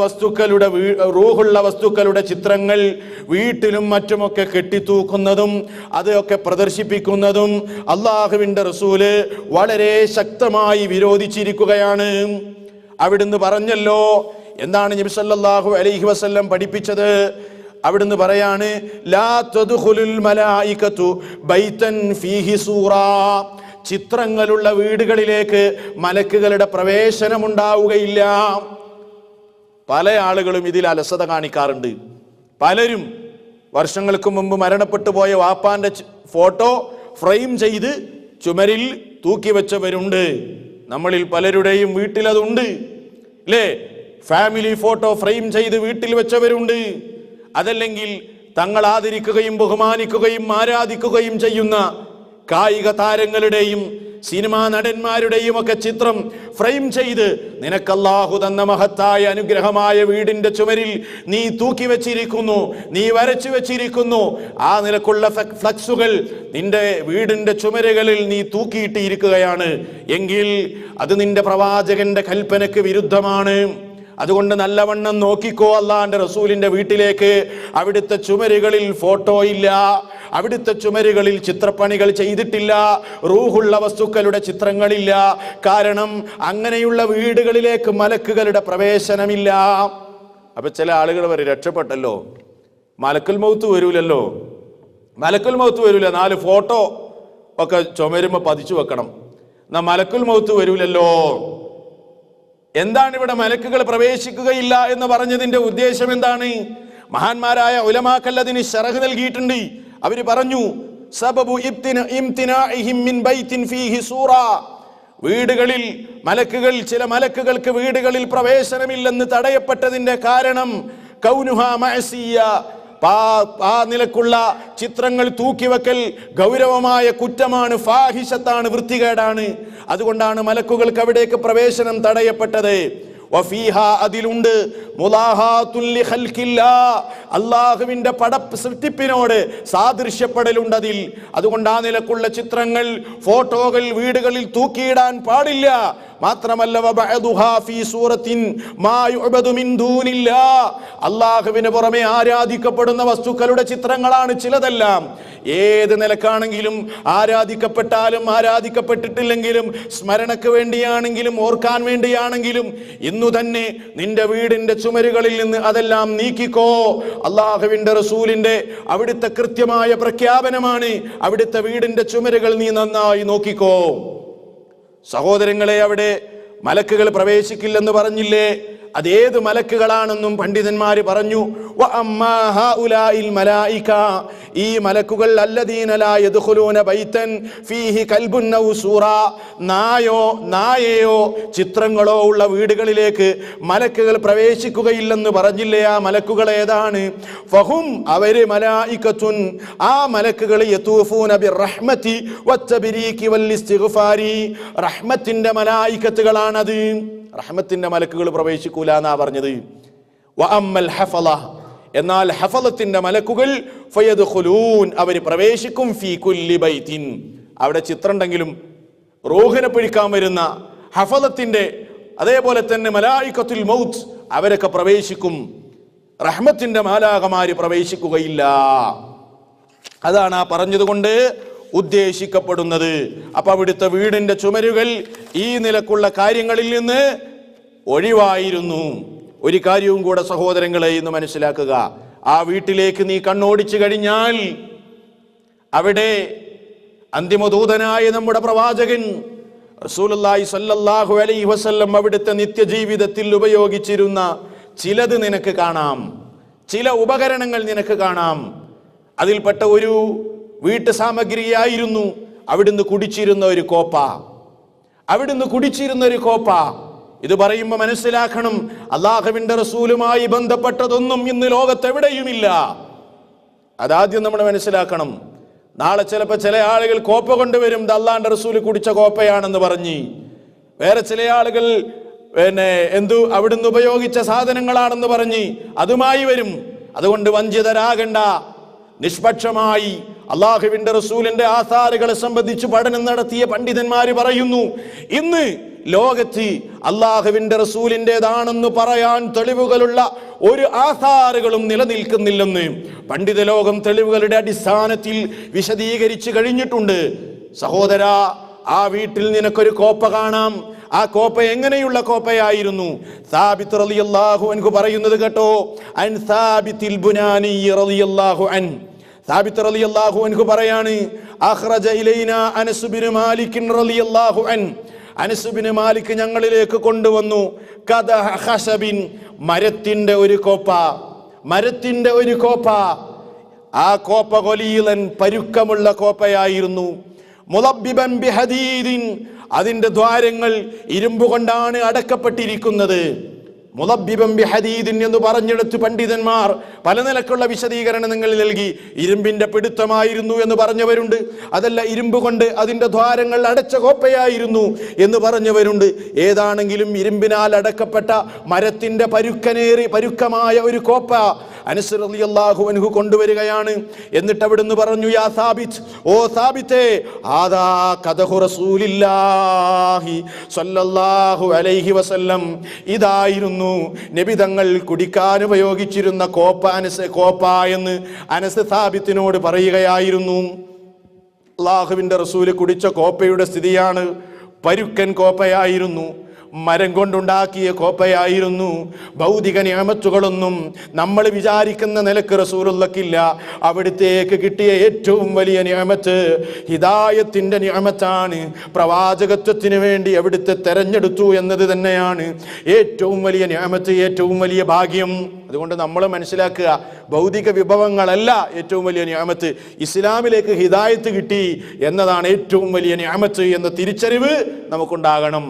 വസ്തുക്കളുടെ ചിത്രങ്ങൾ വീട്ടിലും മറ്റുമൊക്കെ കെട്ടിത്തൂക്കുന്നതും അതൊക്കെ പ്രദർശിപ്പിക്കുന്നതും അള്ളാഹുവിന്റെ റസൂല് വളരെ ശക്തമായി വിരോധിച്ചിരിക്കുകയാണ്. അവിടുന്ന് പറഞ്ഞല്ലോ, എന്താണ് നബി സല്ലല്ലാഹു അലൈഹി വസല്ലം പഠിപ്പിച്ചത്? അവിടുന്ന് പറയാണ്, ലാ തദ്ഖുലുൽ മലായികതു ബൈതൻ ഫീഹി സൂറ, ചിത്രങ്ങളുള്ള വീടുകളിലേക്ക് മലക്കുകളുടെ പ്രവേശനം ഉണ്ടാവുകയില്ല. പല ആളുകളും ഇതിൽ അലസത കാണിക്കാറുണ്ട്. പലരും വർഷങ്ങൾക്ക് മുമ്പ് മരണപ്പെട്ടു പോയ വാപ്പാന്റെ ഫോട്ടോ ഫ്രെയിം ചെയ്ത് ചുമരിൽ തൂക്കി വെച്ചവരുണ്ട്. നമ്മളിൽ പലരുടെയും വീട്ടിലതുണ്ട്, അല്ലേ? ഫാമിലി ഫോട്ടോ ഫ്രെയിം ചെയ്ത് വീട്ടിൽ വെച്ചവരുണ്ട്. അതല്ലെങ്കിൽ തങ്ങൾ ആദരിക്കുകയും ബഹുമാനിക്കുകയും ആരാധിക്കുകയും ചെയ്യുന്ന കായിക താരങ്ങളുടെയും സിനിമാ നടന്മാരുടെയും ഒക്കെ ചിത്രം ഫ്രെയിം ചെയ്ത് നിനക്ക് അല്ലാഹു തന്ന മഹത്തായ അനുഗ്രഹമായ വീടിന്റെ ചുമരിൽ നീ തൂക്കി വെച്ചിരിക്കുന്നു, നീ വരച്ചു വെച്ചിരിക്കുന്നു. ആ നിലക്കുള്ള ഫ്ലക്സുകൾ നിന്റെ വീടിന്റെ ചുമരുകളിൽ നീ തൂക്കിയിട്ടിരിക്കുകയാണ് എങ്കിൽ അത് നിന്റെ പ്രവാചകന്റെ കൽപ്പനക്ക് വിരുദ്ധമാണ്. അതുകൊണ്ട് നല്ലവണ്ണം നോക്കിക്കോ അല്ലാഹുവിന്റെ റസൂലിന്റെ വീട്ടിലേക്ക്. അവിടുത്തെ ചുമരുകളിൽ ഫോട്ടോ ഇല്ല, അവിടുത്തെ ചുമരുകളിൽ ചിത്രപ്പണികൾ ചെയ്തിട്ടില്ല, റൂഹുള്ള വസ്തുക്കളുടെ ചിത്രങ്ങളില്ല. കാരണം അങ്ങനെയുള്ള വീടുകളിലേക്ക് മലക്കുകളുടെ പ്രവേശനമില്ല. അപ്പൊ ചില ആളുകൾ വരും, രക്ഷപ്പെട്ടല്ലോ, മലക്കുൽ മൗത്ത് വരൂലല്ലോ, മലക്കുൽ മൗത്ത് വരൂല, 4 ഫോട്ടോ ഒക്കെ ചുമരുമ്പോ പതിച്ചു വെക്കണം, എന്നാ മലക്കുൽ മൗത്ത് വരൂലല്ലോ. എന്താണ് ഇവിടെ മലക്കുകൾ പ്രവേശിക്കുകയില്ല എന്ന് പറഞ്ഞതിന്റെ ഉദ്ദേശം എന്താണ്? മഹാന്മാരായ ഉലമാക്കൾ അതിന് ശറഹ് നൽകിയിട്ടുണ്ട്. അവര് പറഞ്ഞു, സബബു ഇംതിനാഇഹിം മിൻ ബൈത്തിൻ ഫീഹി സൂറ, വീടുകളിൽ ചില മലക്കുകൾക്ക് വീടുകളിൽ പ്രവേശനമില്ലെന്ന് തടയപ്പെട്ടതിന്റെ കാരണം കൗനുഹാ മഅസിയ, ആ നിലക്കുള്ള ചിത്രങ്ങൾ തൂക്കിവെക്കൽ ഗൗരവമായ കുറ്റമാണ്, ഫാഹിഷത്താണ്, വൃത്തികേടാണ്. അതുകൊണ്ടാണ് മലക്കുകൾക്ക് അവിടേക്ക് പ്രവേശനം തടയപ്പെട്ടത്. വഫീഹാ അതിലുണ്ട് മുലാഹാത്തുൽ ലിഖൽഖില്ലാ അല്ലാഹുവിന്റെ സൃഷ്ടിപ്പിനോട് സാദൃശ്യപ്പെടലുണ്ട് അതിൽ. അതുകൊണ്ട് ആ നിലക്കുള്ള ചിത്രങ്ങൾ, ഫോട്ടോകൾ വീടുകളിൽ തൂക്കിയിടാൻ പാടില്ല. മാത്രമല്ല വബഅദുഹാ ഫീ സൂറത്തിൻ മാ യുഅബദു മിൻ ദൂനില്ലാ അല്ലാഹുവിന് പുറമെ ആരാധിക്കപ്പെടുന്ന വസ്തുക്കളുടെ ചിത്രങ്ങളാണ് ചിലതെല്ലാം. ഏത് നിലക്കാണെങ്കിലും, ആരാധിക്കപ്പെട്ടാലും ആരാധിക്കപ്പെട്ടിട്ടില്ലെങ്കിലും, സ്മരണക്ക് വേണ്ടിയാണെങ്കിലും ഓർക്കാൻ വേണ്ടിയാണെങ്കിലും, ഇന്നു തന്നെ നിന്റെ വീടിന്റെ ചുമരുകളിൽ നിന്ന് അതെല്ലാം നീക്കിക്കോ. അല്ലാഹുവിന്റെ റസൂലിന്റെ അവിടുത്തെ കൃത്യമായ പ്രഖ്യാപനമാണ്. അവിടുത്തെ വീടിന്റെ ചുമരുകൾ നീ നന്നായി നോക്കിക്കോ. സഹോദരങ്ങളെ, അവിടെ മലക്കുകൾ പ്രവേശിക്കില്ലെന്ന് പറഞ്ഞില്ലേ? അതേത് മലക്കുകളാണെന്നും പണ്ഡിതന്മാര് പറഞ്ഞു. ഈ മലക്കുകൾ അല്ലദീന ലാ യദ്ഖുലൂന ബൈതൻ ഫീഹി കൽബുൻ ഔ സൂറ, നായയോ ചിത്രങ്ങളോ ഉള്ള വീടുകളിലേക്ക് മലക്കുകൾ പ്രവേശിക്കുകയില്ലെന്ന് പറഞ്ഞില്ലേ? ആ മലക്കുകൾ ഏതാണ്? ഫഹും അവര് മലായികത്തുൻ, ആ മലക്കുകൾ യതൂഫൂന ബിർറഹ്മതി വത്തബരീകി വല്ലിസ്തിഗ്ഫാരി, റഹ്മത്തിന്റെ മലായികത്തുകളാണത്. റഹ്മത്തിന്റെ മലക്കുകൾ പ്രവേശിക്കൂല എന്നാ പറഞ്ഞത്. വഅമ്മൽ ഹഫള, എന്നാൽ ഹഫളത്തിന്റെ മലക്കുകൾ ഫയദ്ഖുലൂൻ, അവർ പ്രവേശിക്കും ഫീ കുല്ലി ബൈത്തിൻ, അവിടെ ചിത്രം ഉണ്ടെങ്കിലും റൂഹിനെ പിടിക്കാൻ വരുന്ന ഹഫളത്തിന്റെ, അതേപോലെ തന്നെ മലായികത്തുൽ മൗത്ത് അവരൊക്കെ പ്രവേശിക്കും. റഹ്മത്തിന്റെ മാലാകമാര് പ്രവേശിക്കുകയില്ല. അതാണ് ആ പറഞ്ഞതുകൊണ്ട് ഉദ്ദേശിക്കപ്പെടുന്നത്. അപ്പൊ അവിടുത്തെ വീടിന്റെ ചുമരുകൾ ഈ നിലക്കുള്ള കാര്യങ്ങളിൽ നിന്ന് ഒഴിവായിരുന്നു. ഒരു കാര്യവും കൂടെ സഹോദരങ്ങളെ ഇന്ന് മനസ്സിലാക്കുക. ആ വീട്ടിലേക്ക് നീ കണ്ണോടിച്ചു കഴിഞ്ഞാൽ അവിടെ അന്തിമദൂതനായ നമ്മുടെ പ്രവാചകൻ റസൂലുള്ളാഹി സ്വല്ലല്ലാഹു അലൈഹി വസല്ലം അവിടുത്തെ നിത്യജീവിതത്തിൽ ഉപയോഗിച്ചിരുന്ന ചിലത് നിനക്ക് കാണാം, ചില ഉപകരണങ്ങൾ നിനക്ക് കാണാം. അതിൽപ്പെട്ട ഒരു വീട്ടു സാമഗ്രിയായിരുന്നു അവിടുന്ന് കുടിച്ചിരുന്ന ഒരു കോപ്പ. ഇത് പറയുമ്പോൾ മനസ്സിലാക്കണം, അല്ലാഹുവിന്റെ റസൂലുമായി ബന്ധപ്പെട്ടതൊന്നും ഇന്ന് ലോകത്തെവിടെയുമില്ല. അതാദ്യം നമ്മൾ മനസ്സിലാക്കണം. നാളെ ചിലപ്പോൾ ചില ആളുകൾ കോപ്പ കൊണ്ടുവരും, ഇത് അല്ലാഹുവിന്റെ റസൂൽ കുടിച്ച കോപ്പയാണെന്ന് പറഞ്ഞ്. വേറെ ചില ആളുകൾ അവിടുന്ന് ഉപയോഗിച്ച സാധനങ്ങളാണെന്ന് പറഞ്ഞ് അതുമായി വരും. അതുകൊണ്ട് വഞ്ചിതരാകണ്ട. നിഷ്പക്ഷമായി അല്ലാഹുവിന്റെ റസൂലിന്റെ ആസാറുകളെ സംബന്ധിച്ച് പഠനം നടത്തിയ പണ്ഡിതന്മാര് പറയുന്നു, ഇന്ന് ലോകത്ത് അല്ലാഹുവിന്റെ റസൂലിൻ്റെതാണെന്ന് പറയാൻ തെളിവുകളുള്ള ഒരു ആസാറുകളും നിലനിൽക്കുന്നില്ലെന്ന് പണ്ഡിത ലോകം തെളിവുകളുടെ അടിസ്ഥാനത്തിൽ വിശദീകരിച്ചു കഴിഞ്ഞിട്ടുണ്ട്. സഹോദരാ, ആ വീട്ടിൽ നിനക്കൊരു കോപ്പ കാണാം. ആ കോപ്പ എങ്ങനെയുള്ള കോപ്പയായിരുന്നു? സാബിത്ത് റളിയല്ലാഹു അൻഹു പറയുന്നത് കേട്ടോ. അൻ സാബിത്തിൽ ബുനാനി റളിയല്ലാഹു അൻ, സാബിത്ത് റളിയല്ലാഹു അൻഹു പറയാണ്, അഖ്റജ ഇലൈനാ അനസ് ബിൻ മാലിക് റളിയല്ലാഹു അൻ, അനസ് ബിൻ മാലിക് ഞങ്ങളിലേക്ക് കൊണ്ടുവന്നു ഖദഹ ഖശബിൻ, മരത്തിന്റെ ഒരു കോപ്പ. ആ കോപ്പ ഖലീലൻ, പരുക്കമുള്ള കോപ്പയായിരുന്നു. മുളബ്ബിബൻ ബിഹദീദിൻ, അതിന്റെ ദ്വാരങ്ങൾ ഇരുമ്പ് കൊണ്ടാണ് അടക്കപ്പെട്ടിരിക്കുന്നത്. മുളബ്ബിബൻ ബിഹദീദിൻ എന്ന് പറഞ്ഞെടുത്ത് പണ്ഡിതന്മാർ പല നിലക്കുള്ള വിശദീകരണങ്ങൾ നൽകി. ഇരുമ്പിന്റെ പിടുത്തമായിരുന്നു എന്ന് പറഞ്ഞവരുണ്ട്, അതല്ല ഇരുമ്പ് കൊണ്ട് അതിന്റെ ദ്വാരങ്ങൾ അടച്ച കോപ്പയായിരുന്നു എന്ന് പറഞ്ഞവരുണ്ട്. ഏതാണെങ്കിലും ഇരുമ്പിനാൽ അടക്കപ്പെട്ട മരത്തിന്റെ പരുക്കമായ ഒരു കോപ്പ അനസ് റളിയല്ലാഹു അൻഹു കൊണ്ടുവരികയാണ്. എന്നിട്ട് അവിടുന്ന് പറഞ്ഞു, യാ സാബിത്ത്, ഓ സാബിത്തേ, ആദാ ഖദഹു റസൂലില്ലാഹി സ്വല്ലല്ലാഹു അലൈഹി വസല്ലം, ഇതായിരുന്നു നബി തങ്ങൾ കുടിക്കാൻ ഉപയോഗിച്ചിരുന്ന കോപ്പ എന്ന് അനസ് സാബിത്തിനോട് പറയുകയായിരുന്നു. അല്ലാഹുവിന്റെ റസൂല് കുടിച്ച കോപ്പയുടെ സ്ഥിതിയാണ്. പരുക്കൻ കോപ്പയായിരുന്നു, മരം കൊണ്ടുണ്ടാക്കിയ കോപ്പയായിരുന്നു. ഭൗതിക നിഅമത്തുകളൊന്നും നമ്മൾ വിചാരിക്കുന്ന നിലക്ക് റസൂലുള്ളാഹിക്കില്ല. അവിടുത്തേക്ക് കിട്ടിയ ഏറ്റവും വലിയ നിഅമത്ത് ഹിദായത്തിന്റെ നിഅമത്താണ്. പ്രവാചകത്വത്തിന് വേണ്ടി അവിടുത്തെ തെരഞ്ഞെടുത്തു എന്നത് തന്നെയാണ് ഏറ്റവും വലിയ നിഅമത്ത്, ഏറ്റവും വലിയ ഭാഗ്യം. അതുകൊണ്ട് നമ്മൾ മനസ്സിലാക്കുക, ഭൗതിക വിഭവങ്ങളല്ല ഏറ്റവും വലിയ നിഅമത്ത്. ഇസ്ലാമിലേക്ക് ഹിദായത്ത് കിട്ടി എന്നതാണ് ഏറ്റവും വലിയ നിഅമത്ത് എന്ന തിരിച്ചറിവ് നമുക്കുണ്ടാകണം.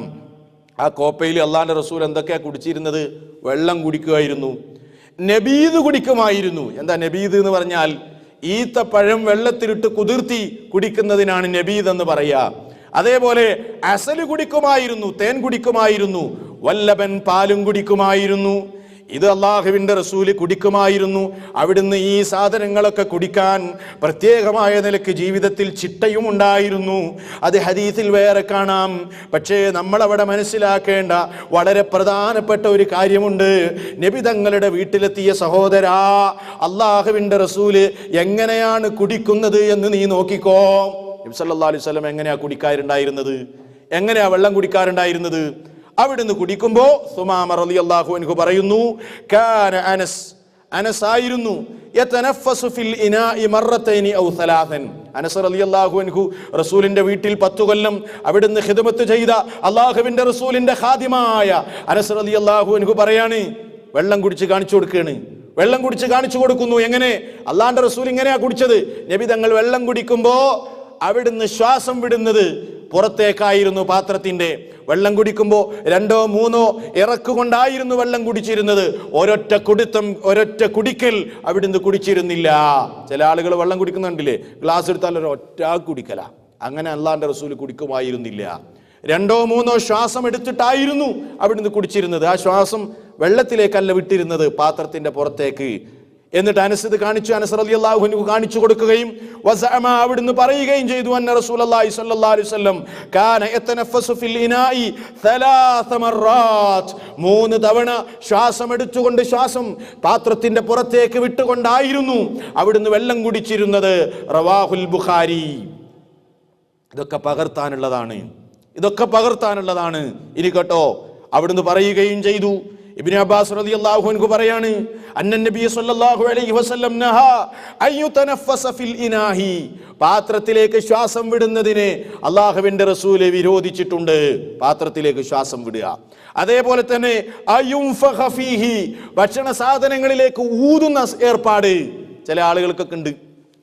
ആ കോപ്പയിൽ അള്ളാന്റെ റസൂൽ എന്തൊക്കെയാ കുടിച്ചിരുന്നത്? വെള്ളം കുടിക്കുമായിരുന്നു, നബീദ് കുടിക്കുമായിരുന്നു. എന്താ നബീദ് എന്ന് പറഞ്ഞാൽ? ഈത്തപ്പഴം വെള്ളത്തിലിട്ട് കുതിർത്തി കുടിക്കുന്നതിനാണ് നബീദ് എന്ന് പറയുക. അതേപോലെ അസല് കുടിക്കുമായിരുന്നു, തേൻ കുടിക്കുമായിരുന്നു. വല്ലബൻ പാലും കുടിക്കുമായിരുന്നു. ഇത് അള്ളാഹുവിന്റെ റസൂല് കുടിക്കുമായിരുന്നു. അവിടുന്ന് ഈ സാധനങ്ങളൊക്കെ കുടിക്കാൻ പ്രത്യേകമായ നിലക്ക് ജീവിതത്തിൽ ചിട്ടയും ഉണ്ടായിരുന്നു. അത് ഹദീസിൽ വേറെ കാണാം. പക്ഷേ നമ്മളവിടെ മനസ്സിലാക്കേണ്ട വളരെ പ്രധാനപ്പെട്ട ഒരു കാര്യമുണ്ട്. നബി തങ്ങളുടെ വീട്ടിലെത്തിയ സഹോദരാ, അള്ളാഹുവിന്റെ റസൂല് എങ്ങനെയാണ് കുടിക്കുന്നത് എന്ന് നീ നോക്കിക്കോ. നബി സല്ലല്ലാഹു അലൈഹി വസല്ലം എങ്ങനെയാ കുടിക്കാറുണ്ടായിരുന്നത്? എങ്ങനെയാ വെള്ളം കുടിക്കാറുണ്ടായിരുന്നത്? അവിടുന്ന് കുടിക്കുമ്പോ സുമാമ റളിയല്ലാഹു അൻഹു പറയുന്നു, കാന അനസ് ആയിരുന്നു യതനഫസു ഫിൽ ഇനാഇ മറത്തൈനി ഔ സലാസൻ. അനസ് റളിയല്ലാഹു അൻഹു റസൂലിന്റെ വീട്ടിൽ 10 കൊല്ലം അവിടുന്ന് ഖിദ്മത്ത് ചെയ്ത അല്ലാഹുവിന്റെ റസൂലിന്റെ ഖാദിമായ അനസ് റളിയല്ലാഹു അൻഹു പറയാണ്, വെള്ളം കുടിച്ച് കാണിച്ചു കൊടുക്കുകയാണ്. വെള്ളം കുടിച്ച് കാണിച്ചു കൊടുക്കുന്നു. എങ്ങനെ? അള്ളാഹുവിന്റെ റസൂൽ ഇങ്ങനെയാ കുടിച്ചത്. നബി തങ്ങൾ വെള്ളം കുടിക്കുമ്പോ അവിടുന്ന് ശ്വാസം വിടുന്നത് പുറത്തേക്കായിരുന്നു പാത്രത്തിന്റെ. വെള്ളം കുടിക്കുമ്പോൾ 2 or 3 ഇറക്കുകൊണ്ടായിരുന്നു വെള്ളം കുടിച്ചിരുന്നത്. ഒരൊറ്റ കുടിക്കൽ അവിടുന്ന് കുടിച്ചിരുന്നില്ല. ചില ആളുകൾ വെള്ളം കുടിക്കുന്നുണ്ടല്ലേ, ഗ്ലാസ് എടുത്താൽ ഒരൊറ്റ കുടിക്കല. അങ്ങനെ അള്ളാഹുവിന്റെ റസൂൽ കുടിക്കുമായിരുന്നില്ല. 2 or 3 ശ്വാസം എടുത്തിട്ടായിരുന്നു അവിടുന്ന് കുടിച്ചിരുന്നത്. ആ ശ്വാസം വെള്ളത്തിലേക്കല്ല വിട്ടിരുന്നത്, പാത്രത്തിന്റെ പുറത്തേക്ക്. എന്നിട്ട് അനസ് ഇത് കാണിച്ചു, അനസ് റളിയല്ലാഹു അൻഹു കാണിച്ചു കൊടുക്കുകയും വസഅമ അവിടുന്ന് പറയുകയും ചെയ്തു, അന്ന റസൂലുള്ളാഹി സ്വല്ലല്ലാഹു അലൈഹി വസല്ലം കാന യതനഫസു ഫിൽ ഇനാഇ 3 മററാത്ത്. 3 തവണ ശ്വാസം എടുത്തുകൊണ്ട് ശ്വാസം പാത്രത്തിന്റെ പുറത്തേക്ക് വിട്ടുകൊണ്ടായിരുന്നു അവിടുന്ന് വെള്ളം കുടിച്ചിരുന്നത്. റവാഹുൽ ബുഖാരി. ഇതൊക്കെ പകർത്താനുള്ളതാണ്. ഇനി കേട്ടോ, അവിടുന്ന് പറയുകയും ചെയ്തു. ഇബ്നു അബ്ബാസ് റളിയല്ലാഹു അൻഹു പറയാണ്, അന്ന നബി സല്ലല്ലാഹു അലൈഹി വസല്ലം നഹാ അയ്യുതനഫസ ഫിൽ ഇനാഹി. പാത്രത്തിലേക്ക് ശ്വാസം വിടുന്നതിനെ അല്ലാഹുവിന്റെ റസൂല് വിരോധിച്ചിട്ടുണ്ട്. പാത്രത്തിലേക്ക് ശ്വാസം വിടുക. അതേപോലെ തന്നെ അയുൻഫഖ ഫീഹി, ഭക്ഷണ സാധനങ്ങളിലേക്ക് ഊതുന്ന ഏർപ്പാട് ചില ആളുകൾക്കൊക്കെ ഉണ്ട്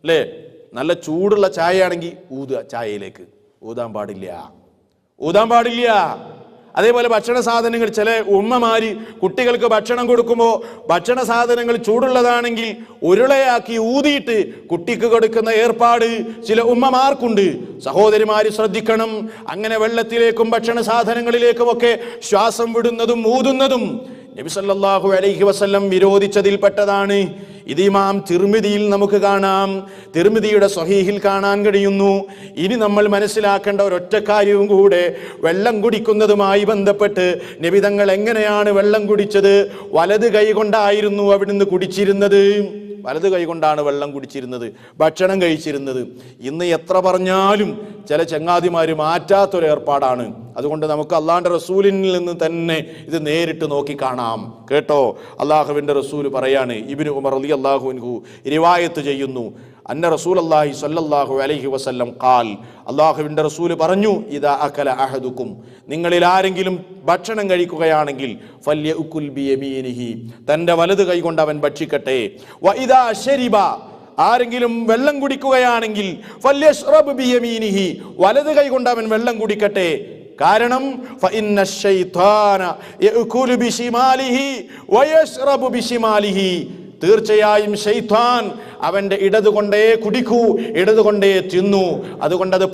അല്ലേ. നല്ല ചൂടുള്ള ചായ ആണെങ്കിൽ ഊതുക, ചായയിലേക്ക് ഊതാൻ പാടില്ല. അതേപോലെ ഭക്ഷണ സാധനങ്ങൾ, ചില ഉമ്മമാര് കുട്ടികൾക്ക് ഭക്ഷണം കൊടുക്കുമ്പോൾ ഭക്ഷണ സാധനങ്ങൾ ചൂടുള്ളതാണെങ്കിൽ ഉരുളയാക്കി ഊതിയിട്ട് കുട്ടിക്ക് കൊടുക്കുന്ന ഏർപ്പാട് ചില ഉമ്മമാർക്കുണ്ട്. സഹോദരിമാര് ശ്രദ്ധിക്കണം. അങ്ങനെ വെള്ളത്തിലേക്കും ഭക്ഷണ സാധനങ്ങളിലേക്കുമൊക്കെ ശ്വാസം വിടുന്നതും ഊതുന്നതും നബി സല്ലല്ലാഹു അലൈഹി വസല്ലം വിരോധിച്ചതിൽപ്പെട്ടതാണ്. ഇത് ഇമാം തിർമിദിയിൽ നമുക്ക് കാണാം, തിർമിദിയുടെ സ്വഹീഹിൽ കാണാൻ കഴിയുന്നു. ഇനി നമ്മൾ മനസ്സിലാക്കേണ്ട ഒരൊറ്റ കാര്യവും കൂടെ, വെള്ളം കുടിക്കുന്നതുമായി ബന്ധപ്പെട്ട് നബി തങ്ങൾ എങ്ങനെയാണ് വെള്ളം കുടിച്ചത്? വലത് കൈ കൊണ്ടായിരുന്നു അവിടുന്ന് കുടിച്ചിരുന്നത്. വലത് കൈ കൊണ്ടാണ് വെള്ളം കുടിച്ചിരുന്നത്, ഭക്ഷണം കഴിച്ചിരുന്നത്. ഇന്ന് എത്ര പറഞ്ഞാലും ചില ചങ്ങാതിമാര് മാറ്റാത്തൊരു ഏർപ്പാടാണ്. അതുകൊണ്ട് നമുക്ക് അള്ളാഹുവിന്റെ റസൂലിൽ നിന്ന് തന്നെ ഇത് നേരിട്ട് നോക്കി കാണാം. കേട്ടോ, അള്ളാഹുവിന്റെ റസൂൽ പറയാണ്, ഇബ്നു ഉമർ റളിയല്ലാഹു അൻഹു റിവായത്ത് ചെയ്യുന്നു, അന്ന റസൂലുള്ളാഹി സ്വല്ലല്ലാഹു അലൈഹി വസല്ലം ഖാൽ, അള്ളാഹുവിന്റെ റസൂല് പറഞ്ഞു, ഇദാ അകല അഹദുക്കും, നിങ്ങളിൽ ആരെങ്കിലും ഭക്ഷണം കഴിക്കുകയാണെങ്കിൽ ഫല്യഉകുൽ ബിയമീനിഹി, തന്റെ വലത് കൈ കൊണ്ട് അവൻ ഭക്ഷിക്കട്ടെ. വഇദാ ശരിബ, ആരെങ്കിലും വെള്ളം കുടിക്കുകയാണെങ്കിൽ ഫല്യശ്റബ് ബിയമീനിഹി, വലത് കൈ കൊണ്ട് അവൻ വെള്ളം കുടിക്കട്ടെ. കാരണം ഫഇന്ന ശൈത്താന യഅകുലു ബിശിമാലിഹി വയശ്റബു ബിശിമാലിഹി, തീർച്ചയായും ശൈത്താൻ അവന്റെ ഇടതുകൊണ്ടേ കുടിക്കൂ, ഇടതുകൊണ്ടേ തിന്നു. അതുകൊണ്ട് അത്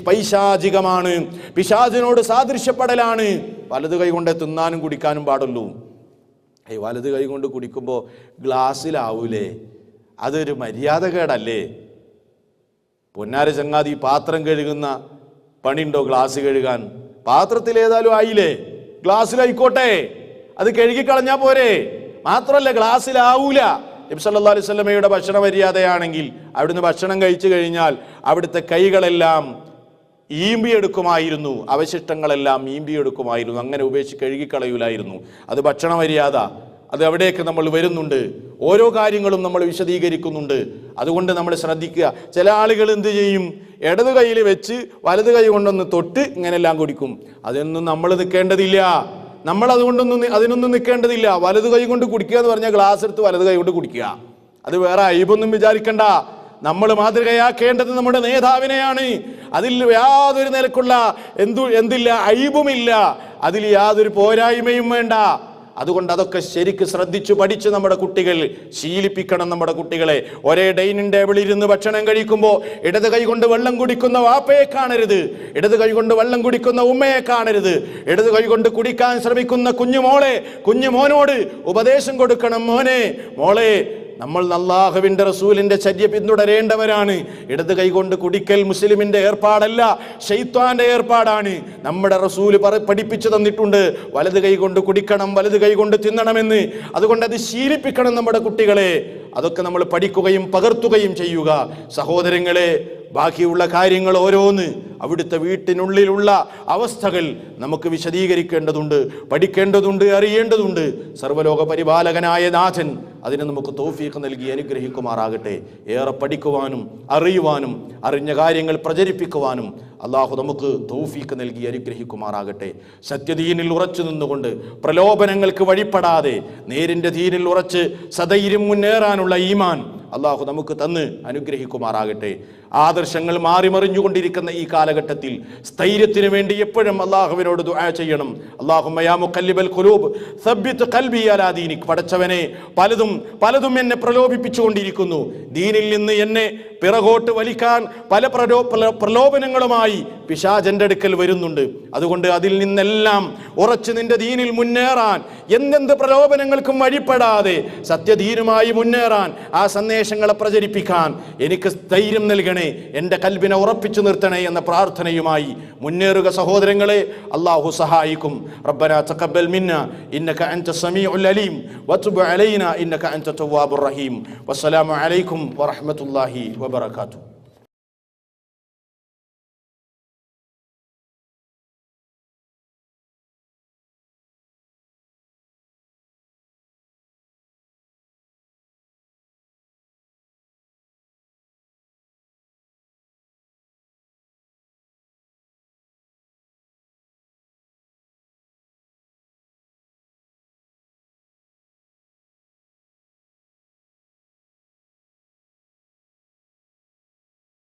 പൈശാചികമാണ്, പിശാചിനോട് സാദൃശ്യപ്പെടലാണ്. വലത് കൈ കൊണ്ട് തിന്നാനും കുടിക്കാനും പാടുള്ളൂ. വലത് കൈ കൊണ്ട് കുടിക്കുമ്പോൾ ഗ്ലാസ്സിലാവൂലേ? അതൊരു മര്യാദകേടല്ലേ? പൊന്നാര ചങ്ങാതി, പാത്രം കഴുകുന്ന പണിയുണ്ടോ ഗ്ലാസ് കഴുകാൻ? പാത്രത്തിൽ ഏതായാലും ആയില്ലേ, ഗ്ലാസ്സിലായിക്കോട്ടെ, അത് കഴുകിക്കളഞ്ഞാ പോരെ. മാത്രമല്ല ഗ്ലാസ്സിലാവൂല. നബി സല്ലല്ലാഹു അലൈഹി വസല്ലമയുടെ ഭക്ഷണ മര്യാദയാണെങ്കിൽ അവിടുന്ന് ഭക്ഷണം കഴിച്ചു കഴിഞ്ഞാൽ അവിടുത്തെ കൈകളെല്ലാം ഈമ്പിയെടുക്കുമായിരുന്നു, അവശിഷ്ടങ്ങളെല്ലാം ഈമ്പിയെടുക്കുമായിരുന്നു. അങ്ങനെ ഉപേക്ഷിച്ച് കഴുകിക്കളയൂലായിരുന്നു. അത് ഭക്ഷണ മര്യാദ. അത് അവിടേക്ക് നമ്മൾ വരുന്നുണ്ട്, ഓരോ കാര്യങ്ങളും നമ്മൾ വിശദീകരിക്കുന്നുണ്ട്. അതുകൊണ്ട് നമ്മൾ ശ്രദ്ധിക്കുക. ചില ആളുകൾ എന്ത് ചെയ്യും, ഇടത് കൈയിൽ വെച്ച് വലത് കൈ കൊണ്ടൊന്ന് തൊട്ട് ഇങ്ങനെല്ലാം കുടിക്കും. അതൊന്നും നമ്മൾ നിൽക്കേണ്ടതില്ല. നമ്മൾ അതിനൊന്നും നിൽക്കേണ്ടതില്ല. വലത് കൈ കൊണ്ട് കുടിക്കുക എന്ന് പറഞ്ഞാൽ ഗ്ലാസ് എടുത്ത് വലത് കൈ കൊണ്ട് കുടിക്കുക. അത് വേറെ അയ്യൊന്നും വിചാരിക്കണ്ട. നമ്മൾ മാതൃകയാക്കേണ്ടത് നമ്മുടെ നേതാവിനെയാണ്. അതിൽ യാതൊരു നിലക്കുള്ള എന്തില്ല, അയ്യബുമില്ല. അതിൽ യാതൊരു പോരായ്മയും വേണ്ട. അതുകൊണ്ട് അതൊക്കെ ശരിക്ക് ശ്രദ്ധിച്ചു പഠിച്ച് നമ്മുടെ കുട്ടികൾ ശീലിപ്പിക്കണം. നമ്മുടെ കുട്ടികളെ ഒരേ ഡൈനിങ് ടേബിളിൽ ഇരുന്ന് ഭക്ഷണം കഴിക്കുമ്പോൾ ഇടത് കൈ കൊണ്ട് വെള്ളം കുടിക്കുന്ന വാപ്പയെ കാണരുത്, ഇടത് കൈ കൊണ്ട് വെള്ളം കുടിക്കുന്ന ഉമ്മയെ കാണരുത്. ഇടത് കൈ കൊണ്ട് കുടിക്കാൻ ശ്രമിക്കുന്ന കുഞ്ഞുമോനോട് ഉപദേശം കൊടുക്കണം. മോനെ, മോളെ, നമ്മൾ അല്ലാഹുവിന്റെ റസൂലിന്റെ ചര്യ പിന്തുടരേണ്ടവരാണ്. ഇടത് കൈകൊണ്ട് കുടിക്കൽ മുസ്ലിമിന്റെ ഏർപ്പാടല്ല, ശൈത്വാന്റെ ഏർപ്പാടാണ്. നമ്മുടെ റസൂല് പഠിപ്പിച്ചു തന്നിട്ടുണ്ട്, വലത് കൈ കൊണ്ട് കുടിക്കണം, വലത് കൈ കൊണ്ട് തിന്നണമെന്ന്. അതുകൊണ്ട് അത് ശീലിപ്പിക്കണം നമ്മുടെ കുട്ടികളെ. അതൊക്കെ നമ്മൾ പഠിക്കുകയും പകർത്തുകയും ചെയ്യുക. സഹോദരങ്ങളെ, ബാക്കിയുള്ള കാര്യങ്ങൾ ഓരോന്ന് അവിടുത്തെ വീട്ടിനുള്ളിലുള്ള അവസ്ഥകൾ നമുക്ക് വിശദീകരിക്കേണ്ടതുണ്ട്, പഠിക്കേണ്ടതുണ്ട്, അറിയേണ്ടതുണ്ട്. സർവ്വലോക പരിപാലകനായ നാഥൻ അതിന് നമുക്ക് തൗഫീഖ് നൽകി അനുഗ്രഹിക്കുമാറാകട്ടെ. ഏറെ പഠിക്കുവാനും അറിയുവാനും അറിഞ്ഞ കാര്യങ്ങൾ പ്രചരിപ്പിക്കുവാനും അള്ളാഹു നമുക്ക് തൗഫീഖ് നൽകി അനുഗ്രഹിക്കുമാറാകട്ടെ. സത്യദീനിൽ ഉറച്ചു നിന്നുകൊണ്ട് പ്രലോഭനങ്ങൾക്ക് വഴിപ്പെടാതെ നേരിൻ്റെ ദീനിൽ ഉറച്ച് സധൈര്യം മുന്നേറാനുള്ള ഈമാൻ അള്ളാഹു നമുക്ക് തന്ന് അനുഗ്രഹിക്കുമാറാകട്ടെ. ആദർശങ്ങൾ മാറിമറിഞ്ഞുകൊണ്ടിരിക്കുന്ന ഈ കാലഘട്ടത്തിൽ സ്ഥൈര്യത്തിന് വേണ്ടി എപ്പോഴും അള്ളാഹുവിനോട് ദുആ ചെയ്യണം. അല്ലാഹുമ്മ യാ മുഖല്ലിബൽ ഖുലൂബ് സബ്ബിത് ഖൽബി അലാ ദീനിക്. പടച്ചവനെ, പലതും എന്നെ പ്രലോഭിപ്പിച്ചുകൊണ്ടിരിക്കുന്നു. ദീനിൽ നിന്ന് എന്നെ പിറകോട്ട് വലിക്കാൻ പല പ്രലോഭനങ്ങളുമായി പിശാചന്റെ അടുക്കൽ വരുന്നുണ്ട്. അതുകൊണ്ട് അതിൽ നിന്നെല്ലാം ഉറച്ച് നിന്റെ ദീനിൽ മുന്നേറാൻ, എന്തെന്ത് പ്രലോഭനങ്ങൾക്കും വഴിപ്പെടാതെ സത്യദീനുമായി മുന്നേറാൻ, ആ സന്ദേശങ്ങളെ പ്രചരിപ്പിക്കാൻ എനിക്ക് ധൈര്യം നൽകണേ, എൻ്റെ കൽബിനെ ഉറപ്പിച്ചു നിർത്തണേ എന്ന പ്രാർത്ഥനയുമായി മുന്നേറുക സഹോദരങ്ങളെ. അല്ലാഹു സഹായിക്കും. റബ്ബനാ തഖബ്ബൽ മിന്നാ ഇന്നക അൻത സമീഉൽ അലീം വതുബ് അലൈനാ ഇന്നക അൻത തവ്വാബുർ റഹീം. വസ്സലാമു അലൈക്കും വറഹ്മത്തുള്ളാഹി വബറകാതുഹു.